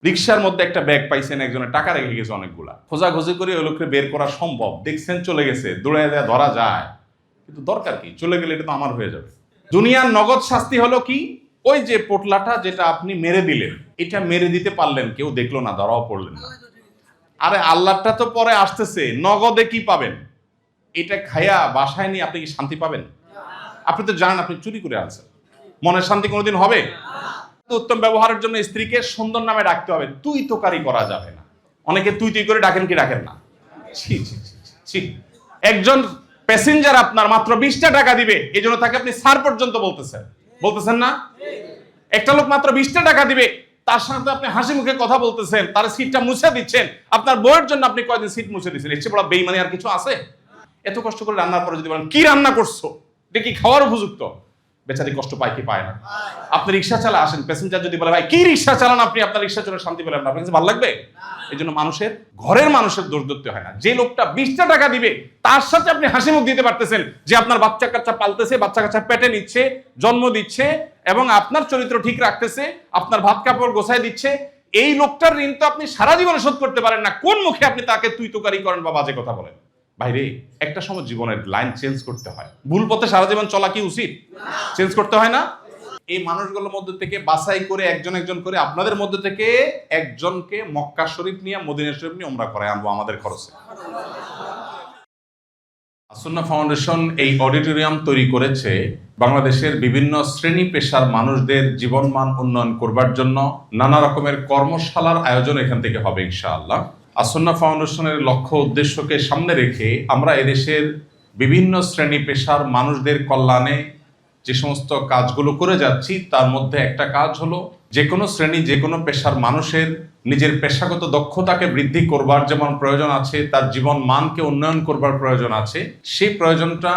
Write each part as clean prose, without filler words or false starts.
রিক্সার মধ্যে একটা ব্যাগ পাইছেন, একজনের টাকা রেখে গেছে অনেকগুলা, খোঁজাখুঁজি করে ওই লোককে বের করা সম্ভব, দেখছেন চলে গেছে, দৌড়ে দেওয়া ধরা যায়, কিন্তু দরকার কি, চলে গেলে এটা তো আমার হয়ে যাবে। দুনিয়ার নগদ শাস্তি হলো কি, ওই যে পোটলাটা যেটা আপনি মেরে দিলেন, এটা মেরে দিতে পারলেন, কেউ দেখলো না, ধরাও পড়লেন না। আরে আল্লাহটা তো পরে আসতেছে, নগদে কি পাবেন? এটা খাইয়া বাসায় নিয়ে আপনি কি শান্তি পাবেন? আপনি তো জানেন আপনি চুরি করে আনছেন, মনের শান্তি কোনোদিন হবে? উত্তম ব্যবহারের জন্য স্ত্রীকে সুন্দর নামে ডাকতে হবে, তুই তোকারি করা যাবে না। অনেকে তুই তুই করে ডাকেন কি ডাকেন না? ছি ছি ছি ছি। একজন প্যাসেঞ্জার আপনার মাত্র 20টা টাকা দিবে, এই জন্য তাকে আপনি স্যার পর্যন্ত বলতেছেন না? একটা লোক মাত্র 20টা টাকা দিবে, তার সাথে আপনি হাসি মুখে কথা বলতেছেন, তার সিটটা মুছে দিচ্ছেন। আপনার বউয়ের জন্য আপনি কয়দিন সিট মুছে দিচ্ছেন, এর চেয়ে বড় বেইমানি আর কিছু আছে? এত কষ্ট করে রান্নার পরে যদি বলেন কি রান্না করছো, এটা কি খাওয়ার উপযুক্ত? বেচারি কষ্ট পায় কি পায় না? আপনি রিক্সা চালা আসেন, প্যাসেঞ্জার যদি বলে ভাই কি রিক্সা চালান আপনি, আপনার রিক্সা চলে শান্তি পেলেন না, আপনার কাছে ভালো লাগবে? এই জন্য ঘরের মানুষের দোষ ধরতে হয় না। যে লোকটা 20টা টাকা দিবে তার সাথে আপনি হাসি মুখ দিতে পারতেছেন, যে আপনার বাচ্চা কাচ্চা পালতেছে, বাচ্চা কাচ্চা পেটে নিচ্ছে, জন্ম দিচ্ছে এবং আপনার চরিত্র ঠিক রাখতেছে, আপনার ভাত কাপড় গোছায় দিচ্ছে, এই লোকটার ঋণ তো আপনি সারা জীবনে শোধ করতে পারেন না। কোন মুখে আপনি তাকে তুই তোকারি করেন বা বাজে কথা বলেন? ভাইরে, একটা সময় জীবনের লাইন চেঞ্জ করতে হয়। ভুল পথে সারা জীবন চলা কি উচিত? চেঞ্জ করতে হয় না? এই মানুষগুলোর মধ্যে থেকে বাছাই করে একজন একজন করে আপনাদের মধ্যে থেকে একজনকে মক্কা শরীফ নিয়ে, মদিনা শরীফ নিয়ে উমরা করায় আনবো আমাদের খরচে। আসুন্নাহ ফাউন্ডেশন এই অডিটোরিয়াম তৈরি করেছে বাংলাদেশের বিভিন্ন শ্রেণী পেশার মানুষদের জীবনমান উন্নয়ন করবার জন্য। নানা রকমের কর্মশালার আয়োজন এখান থেকে হবে ইনশাআল্লাহ। আসুন্নাহ ফাউন্ডেশনের লক্ষ্য উদ্দেশ্যকে সামনে রেখে আমরা এদেশের বিভিন্ন শ্রেণী পেশার মানুষদের কল্যাণে যে সমস্ত কাজগুলো করে যাচ্ছি, তার মধ্যে একটা কাজ হলো যে কোনো শ্রেণী, যে কোনো পেশার মানুষের নিজের পেশাগত দক্ষতাকে বৃদ্ধি করবার যেমন প্রয়োজন আছে, তার জীবন মানকে উন্নয়ন করবার প্রয়োজন আছে। সেই প্রয়োজনটা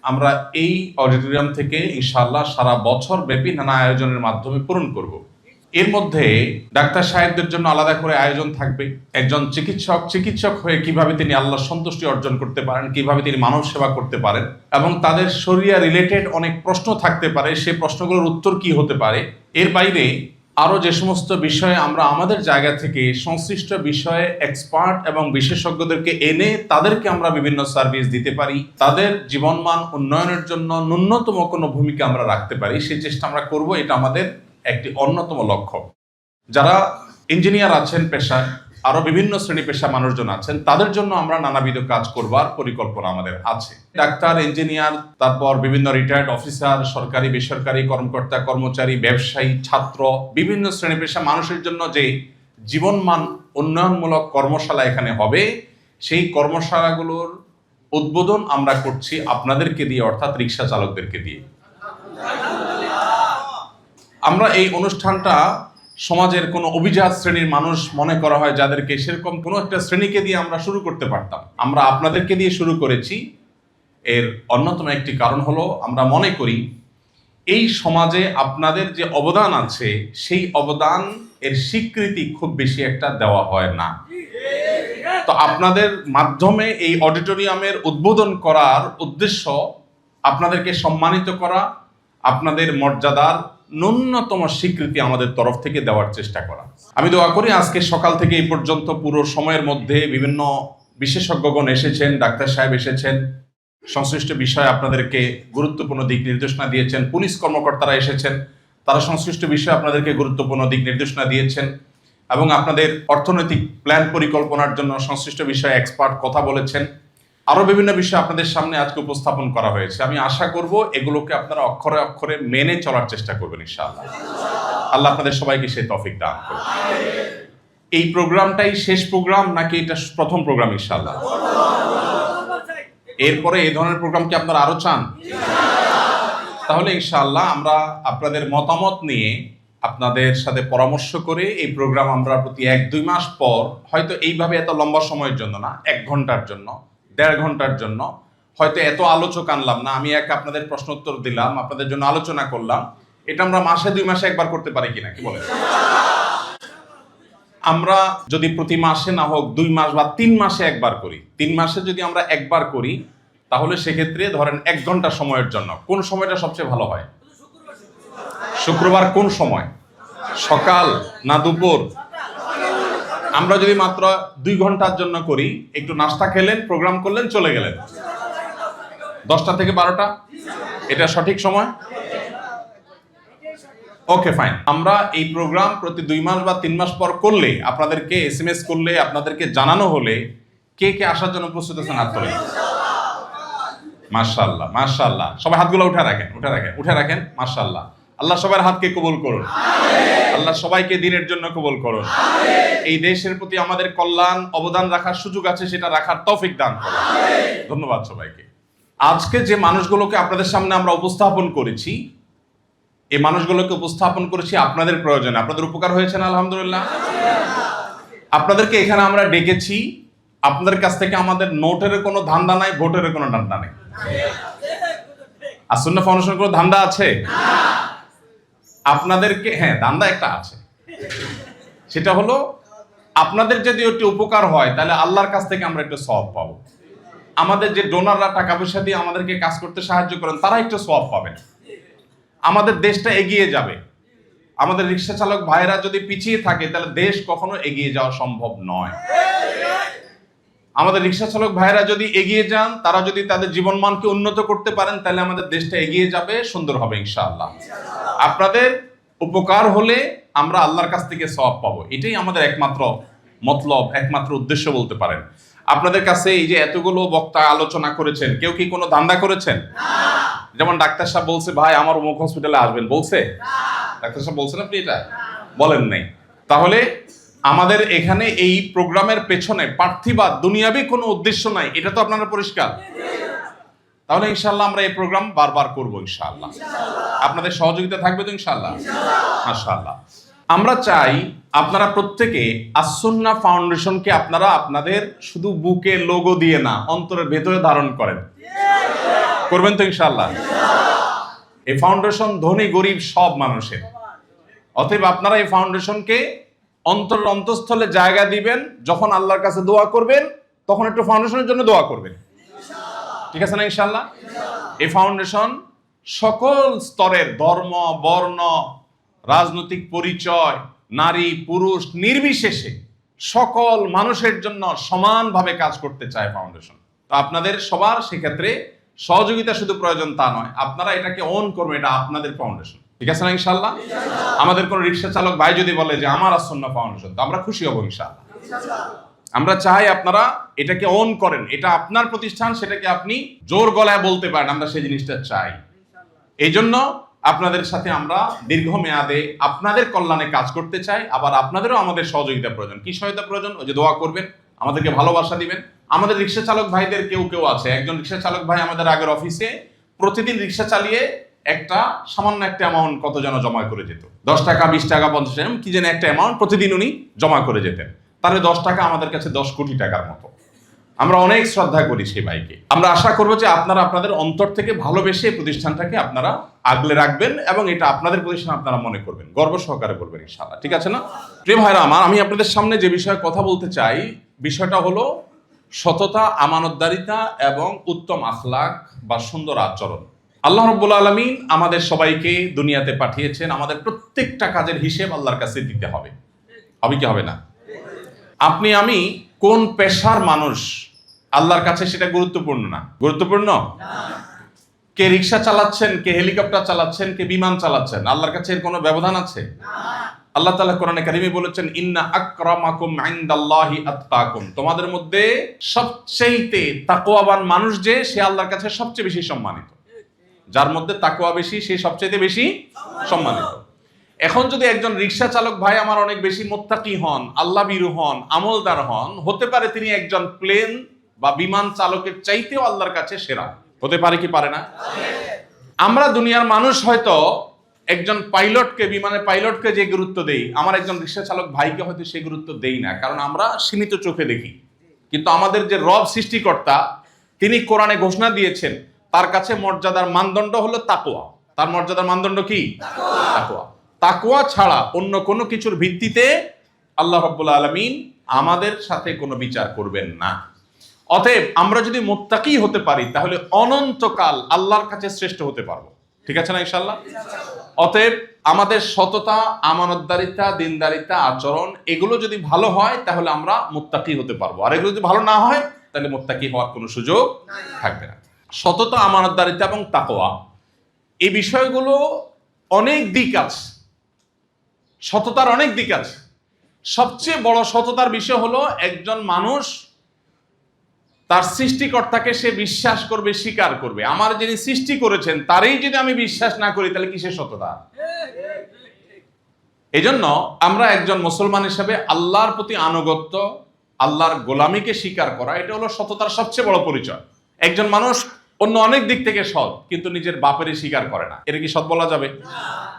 আমরা এই অডিটোরিয়াম থেকে ইনশাআল্লাহ সারা বছর ব্যাপী নানা আয়োজনের মাধ্যমে পূরণ করব। এর মধ্যে ডাক্তার সাহেবদের জন্য আলাদা করে আয়োজন থাকবে। একজন চিকিৎসক হয়ে কিভাবে তিনি আল্লাহর সন্তুষ্টি অর্জন করতে পারেন, কিভাবে তিনি মানব সেবা করতে পারেন, এবং তাদের শরিয়া রিলেটেড অনেক প্রশ্ন থাকতে পারে, সেই প্রশ্নগুলোর উত্তর কি হতে পারে। এর বাইরে আরো যে সমস্ত বিষয়ে আমরা আমাদের জায়গা থেকে সংশ্লিষ্ট বিষয়ে এক্সপার্ট এবং বিশেষজ্ঞদেরকে এনে তাদেরকে আমরা বিভিন্ন সার্ভিস দিতে পারি, তাদের জীবনমান উন্নয়নের জন্য ন্যূনতম কোনো ভূমিকা আমরা রাখতে পারি, সেই চেষ্টা আমরা করব। এটা আমাদের একটি অন্যতম লক্ষ্য। যারা ইঞ্জিনিয়ার আছেন পেশায়, আরো বিভিন্ন শ্রেণী পেশা মানুষজন আছেন, তাদের জন্য আমরা নানাবিধ কাজ করবার পরিকল্পনা আমাদের আছে। ডাক্তার, ইঞ্জিনিয়ার, তারপর বিভিন্ন রিটায়ার্ড অফিসার, সরকারি বেসরকারি কর্মকর্তা কর্মচারী, ব্যবসায়ী, ছাত্র, বিভিন্ন শ্রেণী পেশা মানুষের জন্য যে জীবনমান উন্নয়নমূলক কর্মশালা এখানে হবে, সেই কর্মশালাগুলোর উদ্বোধন আমরা করছি আপনাদেরকে দিয়ে, অর্থাৎ রিক্সা চালকদেরকে দিয়ে। আমরা এই অনুষ্ঠানটা সমাজের কোনো অভিজাত শ্রেণীর মানুষ মনে করা হয় যাদেরকে, সেরকম কোনো একটা শ্রেণীকে দিয়ে আমরা শুরু করতে পারতাম, আমরা আপনাদেরকে দিয়ে শুরু করেছি। এর অন্যতম একটি কারণ হলো আমরা মনে করি এই সমাজে আপনাদের যে অবদান আছে, সেই অবদান এর স্বীকৃতি খুব বেশি একটা দেওয়া হয় না। তো আপনাদের মাধ্যমে এই অডিটোরিয়ামের উদ্বোধন করার উদ্দেশ্য আপনাদেরকে সম্মানিত করা, আপনাদের মর্যাদার ন্যূনতম স্বীকৃতি আমাদের তরফ থেকে দেওয়ার চেষ্টা করা। আমি দোয়া করি আজকে সকাল থেকে এই পর্যন্ত পুরো সময়ের মধ্যে বিভিন্ন বিশেষজ্ঞগণ এসেছেন, ডাক্তার সাহেব এসেছেন, সংশ্লিষ্ট বিষয়ে আপনাদেরকে গুরুত্বপূর্ণ দিক নির্দেশনা দিয়েছেন, পুলিশ কর্মকর্তারা এসেছেন, তারা সংশ্লিষ্ট বিষয়ে আপনাদেরকে গুরুত্বপূর্ণ দিক নির্দেশনা দিয়েছেন, এবং আপনাদের অর্থনৈতিক প্ল্যান পরিকল্পনার জন্য সংশ্লিষ্ট বিষয়ে এক্সপার্ট কথা বলেছেন। আরো বিভিন্ন বিষয় আপনাদের সামনে আজকে উপস্থাপন করা হয়েছে। আমি আশা করব এগুলোকে আপনারা অক্ষরে অক্ষরে মেনে চলার চেষ্টা করবেন ইনশাআল্লাহ। আল্লাহ আপনাদের সবাইকে সেই তৌফিক দান করুন। এই প্রোগ্রামটাই শেষ প্রোগ্রাম নাকি এটা প্রথম প্রোগ্রাম ইনশাআল্লাহ? এরপরে এই ধরনের প্রোগ্রাম কি আপনারা আরো চান? তাহলে ইনশাআল্লাহ আমরা আপনাদের মতামত নিয়ে, আপনাদের সাথে পরামর্শ করে এই প্রোগ্রাম আমরা প্রতি 1-2 মাস পর, হয়তো এইভাবে এত লম্বা সময়ের জন্য না, 1 ঘন্টার জন্য, 1.5 ঘন্টার জন্য, হয়তো এত আলোচক আনলাম না, আমি আপনাদের প্রশ্ন উত্তর দিলাম, আপনাদের জন্য আলোচনা করলাম, এটা আমরা মাসে 2 মাসে একবার করতে পারি কিনা, কি বলেন? আমরা যদি প্রতি মাসে না হোক 2 মাস বা 3 মাসে একবার করি, 3 মাসে যদি আমরা একবার করি, তাহলে সেক্ষেত্রে ধরেন 1 ঘন্টা সময়ের জন্য, কোন সময়টা সবচেয়ে ভালো হয়? শুক্রবার। কোন সময়? সকাল না দুপুর? আমরা যদি মাত্র 2 ঘন্টার জন্য করি, একটু নাস্তা খেলেন, প্রোগ্রাম করলেন, চলে গেলেন, 10টা থেকে 12টা, এটা সঠিক সময়? ওকে, ফাইন। আমরা এই প্রোগ্রাম প্রতি 2 মাস বা 3 মাস পর করলে, আপনাদেরকে SMS করলে, আপনাদেরকে জানানো হলে কে কে আসার জন্য প্রস্তুত আছেন? হাত তোলেন। মাশাআল্লাহ, মাশাআল্লাহ। সবাই হাতগুলো উঠে রাখেন। মাশাআল্লাহ। আল্লাহ সবার হাতকে কবুল করুন। আল্লাহ সবাইকে দ্বীনের জন্য কবুল করুন। এই দেশের প্রতি আমাদের কল্যাণ অবদান রাখার সুযোগ আছে, সেটা রাখার তৌফিক দান করুন। ধন্যবাদ সবাইকে। আজকে যে মানুষগুলোকে আপনাদের সামনে আমরা উপস্থাপন করেছি, এই মানুষগুলোকে উপস্থাপন করেছি আপনাদের প্রয়োজনে। আপনাদের উপকার হয়েছে না? আলহামদুলিল্লাহ। আপনাদেরকে এখানে আমরা ডেকেছি, আপনাদের কাছ থেকে আমাদের নোটের কোনো ধান্দা নাই, ভোটের কোনো ধান্দা নেই। আসুন্নাহ ফাউন্ডেশন কোনো ধান্দা আছে? আপনাদেরকে, হ্যাঁ, ধান্দা একটা আছে। সেটা হলো, আপনাদের যদি একটু উপকার হয় তাহলে আল্লাহর কাছ থেকে আমরা একটু সওয়াব পাবো। আমাদের যে ডোনাররা টাকা পয়সা দিয়ে আমাদেরকে কাজ করতে সাহায্য করেন, তারা একটু সওয়াব পাবেন। আমাদের দেশটা এগিয়ে যাবে। আমাদের রিক্সা চালক ভাইরা যদি পিছিয়ে থাকে তাহলে দেশ কখনো এগিয়ে যাওয়া সম্ভব নয়। আমাদের রিক্সা চালক ভাইরা যদি এগিয়ে যান, তারা যদি তাদের জীবনমানকে উন্নত করতে পারেন, তাহলে আমাদের দেশটা এগিয়ে যাবে, সুন্দর হবে ইনশাআল্লাহ। আপনাদের উপকার হলে আমরা আল্লাহর কাছ থেকে সওয়াব পাবো, এটাই আমাদের একমাত্র মতলব, একমাত্র উদ্দেশ্য বলতে পারেন। আপনাদের কাছে এই যে এতগুলো বক্তা আলোচনা করেছেন, কেউ কি কোনো ধান্দা করেছেন? যেমন ডাক্তার সাহেব বলছে, ভাই আমার অমুক হসপিটালে আসবেন, বলছে? ডাক্তার সাহেব বলছেন? আপনি এটা বলেন নাই। তাহলে আমাদের এখানে এই প্রোগ্রামের পেছনে পার্থিবাদ দুনিয়াবি কোনো উদ্দেশ্য নাই, এটা তো আপনারা পরিষ্কার। তাহলে ইনশাআল্লাহ আমরা এই প্রোগ্রাম বারবার করব ইনশাআল্লাহ। আপনাদের সহযোগিতা থাকবে তো ইনশাআল্লাহ? মাশাআল্লাহ। আমরা চাই আপনারা প্রত্যেকে আস-সুন্নাহ ফাউন্ডেশনকে আপনারা আপনাদের শুধু বুকে লোগো দিয়ে না, অন্তরের ভেতরে ধারণ করেন। করবেন তো ইনশাআল্লাহ? এই ফাউন্ডেশন ধনী গরিব সব মানুষের। অতএব আপনারা এই ফাউন্ডেশনকে অন্তঃস্থলে জায়গা দিবেন। যখন আল্লাহর কাছে দোয়া করবেন, তখন একটু ফাউন্ডেশনের জন্য দোয়া করবেন। ঠিক আছে না ইনশাআল্লাহ? এই ফাউন্ডেশন সকল স্তরের, ধর্ম, বর্ণ, রাজনৈতিক পরিচয়, নারী পুরুষ নির্বিশেষে সকল মানুষের জন্য সমানভাবে কাজ করতে চায় ফাউন্ডেশন। তো আপনাদের সবার সেক্ষেত্রে সহযোগিতা শুধু প্রয়োজন তা নয়, আপনারা এটাকে অন করবেন, এটা আপনাদের ফাউন্ডেশন। ঠিক আছে না ইনশাআল্লাহ? আমাদের কোন রিক্সা চালক ভাই যদি বলে যে আমার আস-সুন্নাহ ফাউন্ডেশন, তো আমরা খুশি হব ইনশাআল্লাহ। আমরা চাই আপনারা এটাকে অন করেন, এটা আপনার প্রতিষ্ঠান, সেটাকে আপনি জোর গলায় বলতে পারেন, আমরা সেই জিনিসটা চাই। এই জন্য আপনাদের সাথে আমরা দীর্ঘমেয়াদে আপনাদের কল্যাণে কাজ করতে চাই। আবার আপনাদেরও আমাদের সহযোগিতা প্রয়োজন। কি সহায়তা প্রয়োজন? ওই যে দোয়া করবেন, আমাদেরকে ভালোবাসা দিবেন। আমাদের রিক্সা চালক ভাইদের কেউ আছে, একজন রিক্সা চালক ভাই আমাদের আগের অফিসে প্রতিদিন রিক্সা চালিয়ে সামান্য একটা অ্যামাউন্ট কত যেন জমা করে যেত, 10 টাকা 20 টাকা 50 টাকা কি যেন একটা অ্যামাউন্ট প্রতিদিন উনি জমা করে যেতেন। তাহলে 10 টাকা আমাদের কাছে 10 কোটি টাকার মতো। আমরা অনেক শ্রদ্ধা করি সেই ভাইকে। আমরা আশা করবো যে আপনারা আপনাদের অন্তর থেকে ভালোবেসে এই প্রতিষ্ঠানটাকে আপনারা আগলে রাখবেন এবং এটা আপনাদের প্রতিষ্ঠান আপনারা মনে করবেন, গর্ব সহকারে বলবেন ইনশাআল্লাহ। ঠিক আছে না? প্রিয় ভাইরা আমার, আমি আপনাদের সামনে যে বিষয়ে কথা বলতে চাই, বিষয়টা হলো সততা, আমানতদারিতা এবং উত্তম আখলাক বা সুন্দর আচরণ। আল্লাহ রাব্বুল আলামিন আমাদের সবাইকে দুনিয়াতে পাঠিয়েছেন, আমাদের প্রত্যেকটা কাজের হিসেব আল্লাহর কাছে দিতে হবে। হবে কি হবে না? আপনি আমি কোন পেশার মানুষ আল্লাহর কাছে সেটা গুরুত্বপূর্ণ না? গুরুত্বপূর্ণ? কে রিক্সা চালাচ্ছেন, কে হেলিকপ্টার চালাচ্ছেন, কে বিমান চালাচ্ছেন, আল্লাহর কাছে এর কোনো ব্যবধান আছে? আল্লাহ তাআলা কোরআনে কারিমে বলেছেন, ইন্না আকরামাকুম ইনদাল্লাহি আতকাকুম, তোমাদের মধ্যে সবচেয়ে তাকওয়াবান মানুষ যে, সে আল্লাহর কাছে সবচেয়ে বেশি সম্মানিত। যার মধ্যে তাকওয়া বেশি, সে সবচেয়ে বেশি সম্মানিত। এখন যদি একজন রিক্সা চালক ভাই আমার অনেক বেশি মুত্তাকি হন, আল্লাহ ভীরু হন, আমলদার হন, হতে পারে তিনি একজন প্লেন বা বিমান চালকের চাইতেও আল্লাহর কাছে সেরা। হতে পারে কি পারে না? আমরা দুনিয়ার মানুষ হয়তো একজন পাইলটকে, বিমানের পাইলটকে যে গুরুত্ব দেই, আমার একজন রিক্সা চালক ভাইকে হয়তো সেই গুরুত্ব দেই না, কারণ আমরা সীমিত চোখে দেখি। কিন্তু আমাদের যে রব সৃষ্টিকর্তা, তিনি কোরআনে ঘোষণা দিয়েছেন তার কাছে মর্যাদার মানদণ্ড হলো তাকওয়া। তার মর্যাদার মানদণ্ড কি? তাকওয়া। তাকওয়া ছাড়া অন্য কোনো কিছুর ভিত্তিতে আল্লাহ রাব্বুল আলামিন আমাদের সাথে কোনো বিচার করবেন না। অতএব আমরা যদি মুত্তাকি হতে পারি তাহলে অনন্তকাল আল্লাহর কাছে শ্রেষ্ঠ হতে পারবো। ঠিক আছে না ইনশাআল্লাহ? অতএব আমাদের সততা, আমানতদারিতা, দিনদারিতা, আচরণ এগুলো যদি ভালো হয় তাহলে আমরা মুত্তাকি হতে পারবো, আর এগুলো যদি ভালো না হয় তাহলে মুত্তাকি হওয়ার কোনো সুযোগ থাকবে না। সততা, আমানতদারিতা এবং তাকওয়া এই বিষয়গুলো অনেক দিক আছে, সততার অনেক দিক আছে। সবচেয়ে বড় সততার বিষয় হলো একজন মানুষ তার সৃষ্টিকর্তাকে সে বিশ্বাস করবে, স্বীকার করবে। আমার যিনি সৃষ্টি করেছেন তারই যদি আমি বিশ্বাস না করি তাহলে কিসের সততা? এই জন্য আমরা একজন মুসলমান হিসেবে আল্লাহর প্রতি আনুগত্য, আল্লাহর গোলামিকে স্বীকার করা, এটা হলো সততার সবচেয়ে বড় পরিচয়। একজন মানুষ অন্য অনেক দিক থেকে সৎ কিন্তু নিজের বাপেরই স্বীকার করে না, এটা কি সৎ বলা যাবে?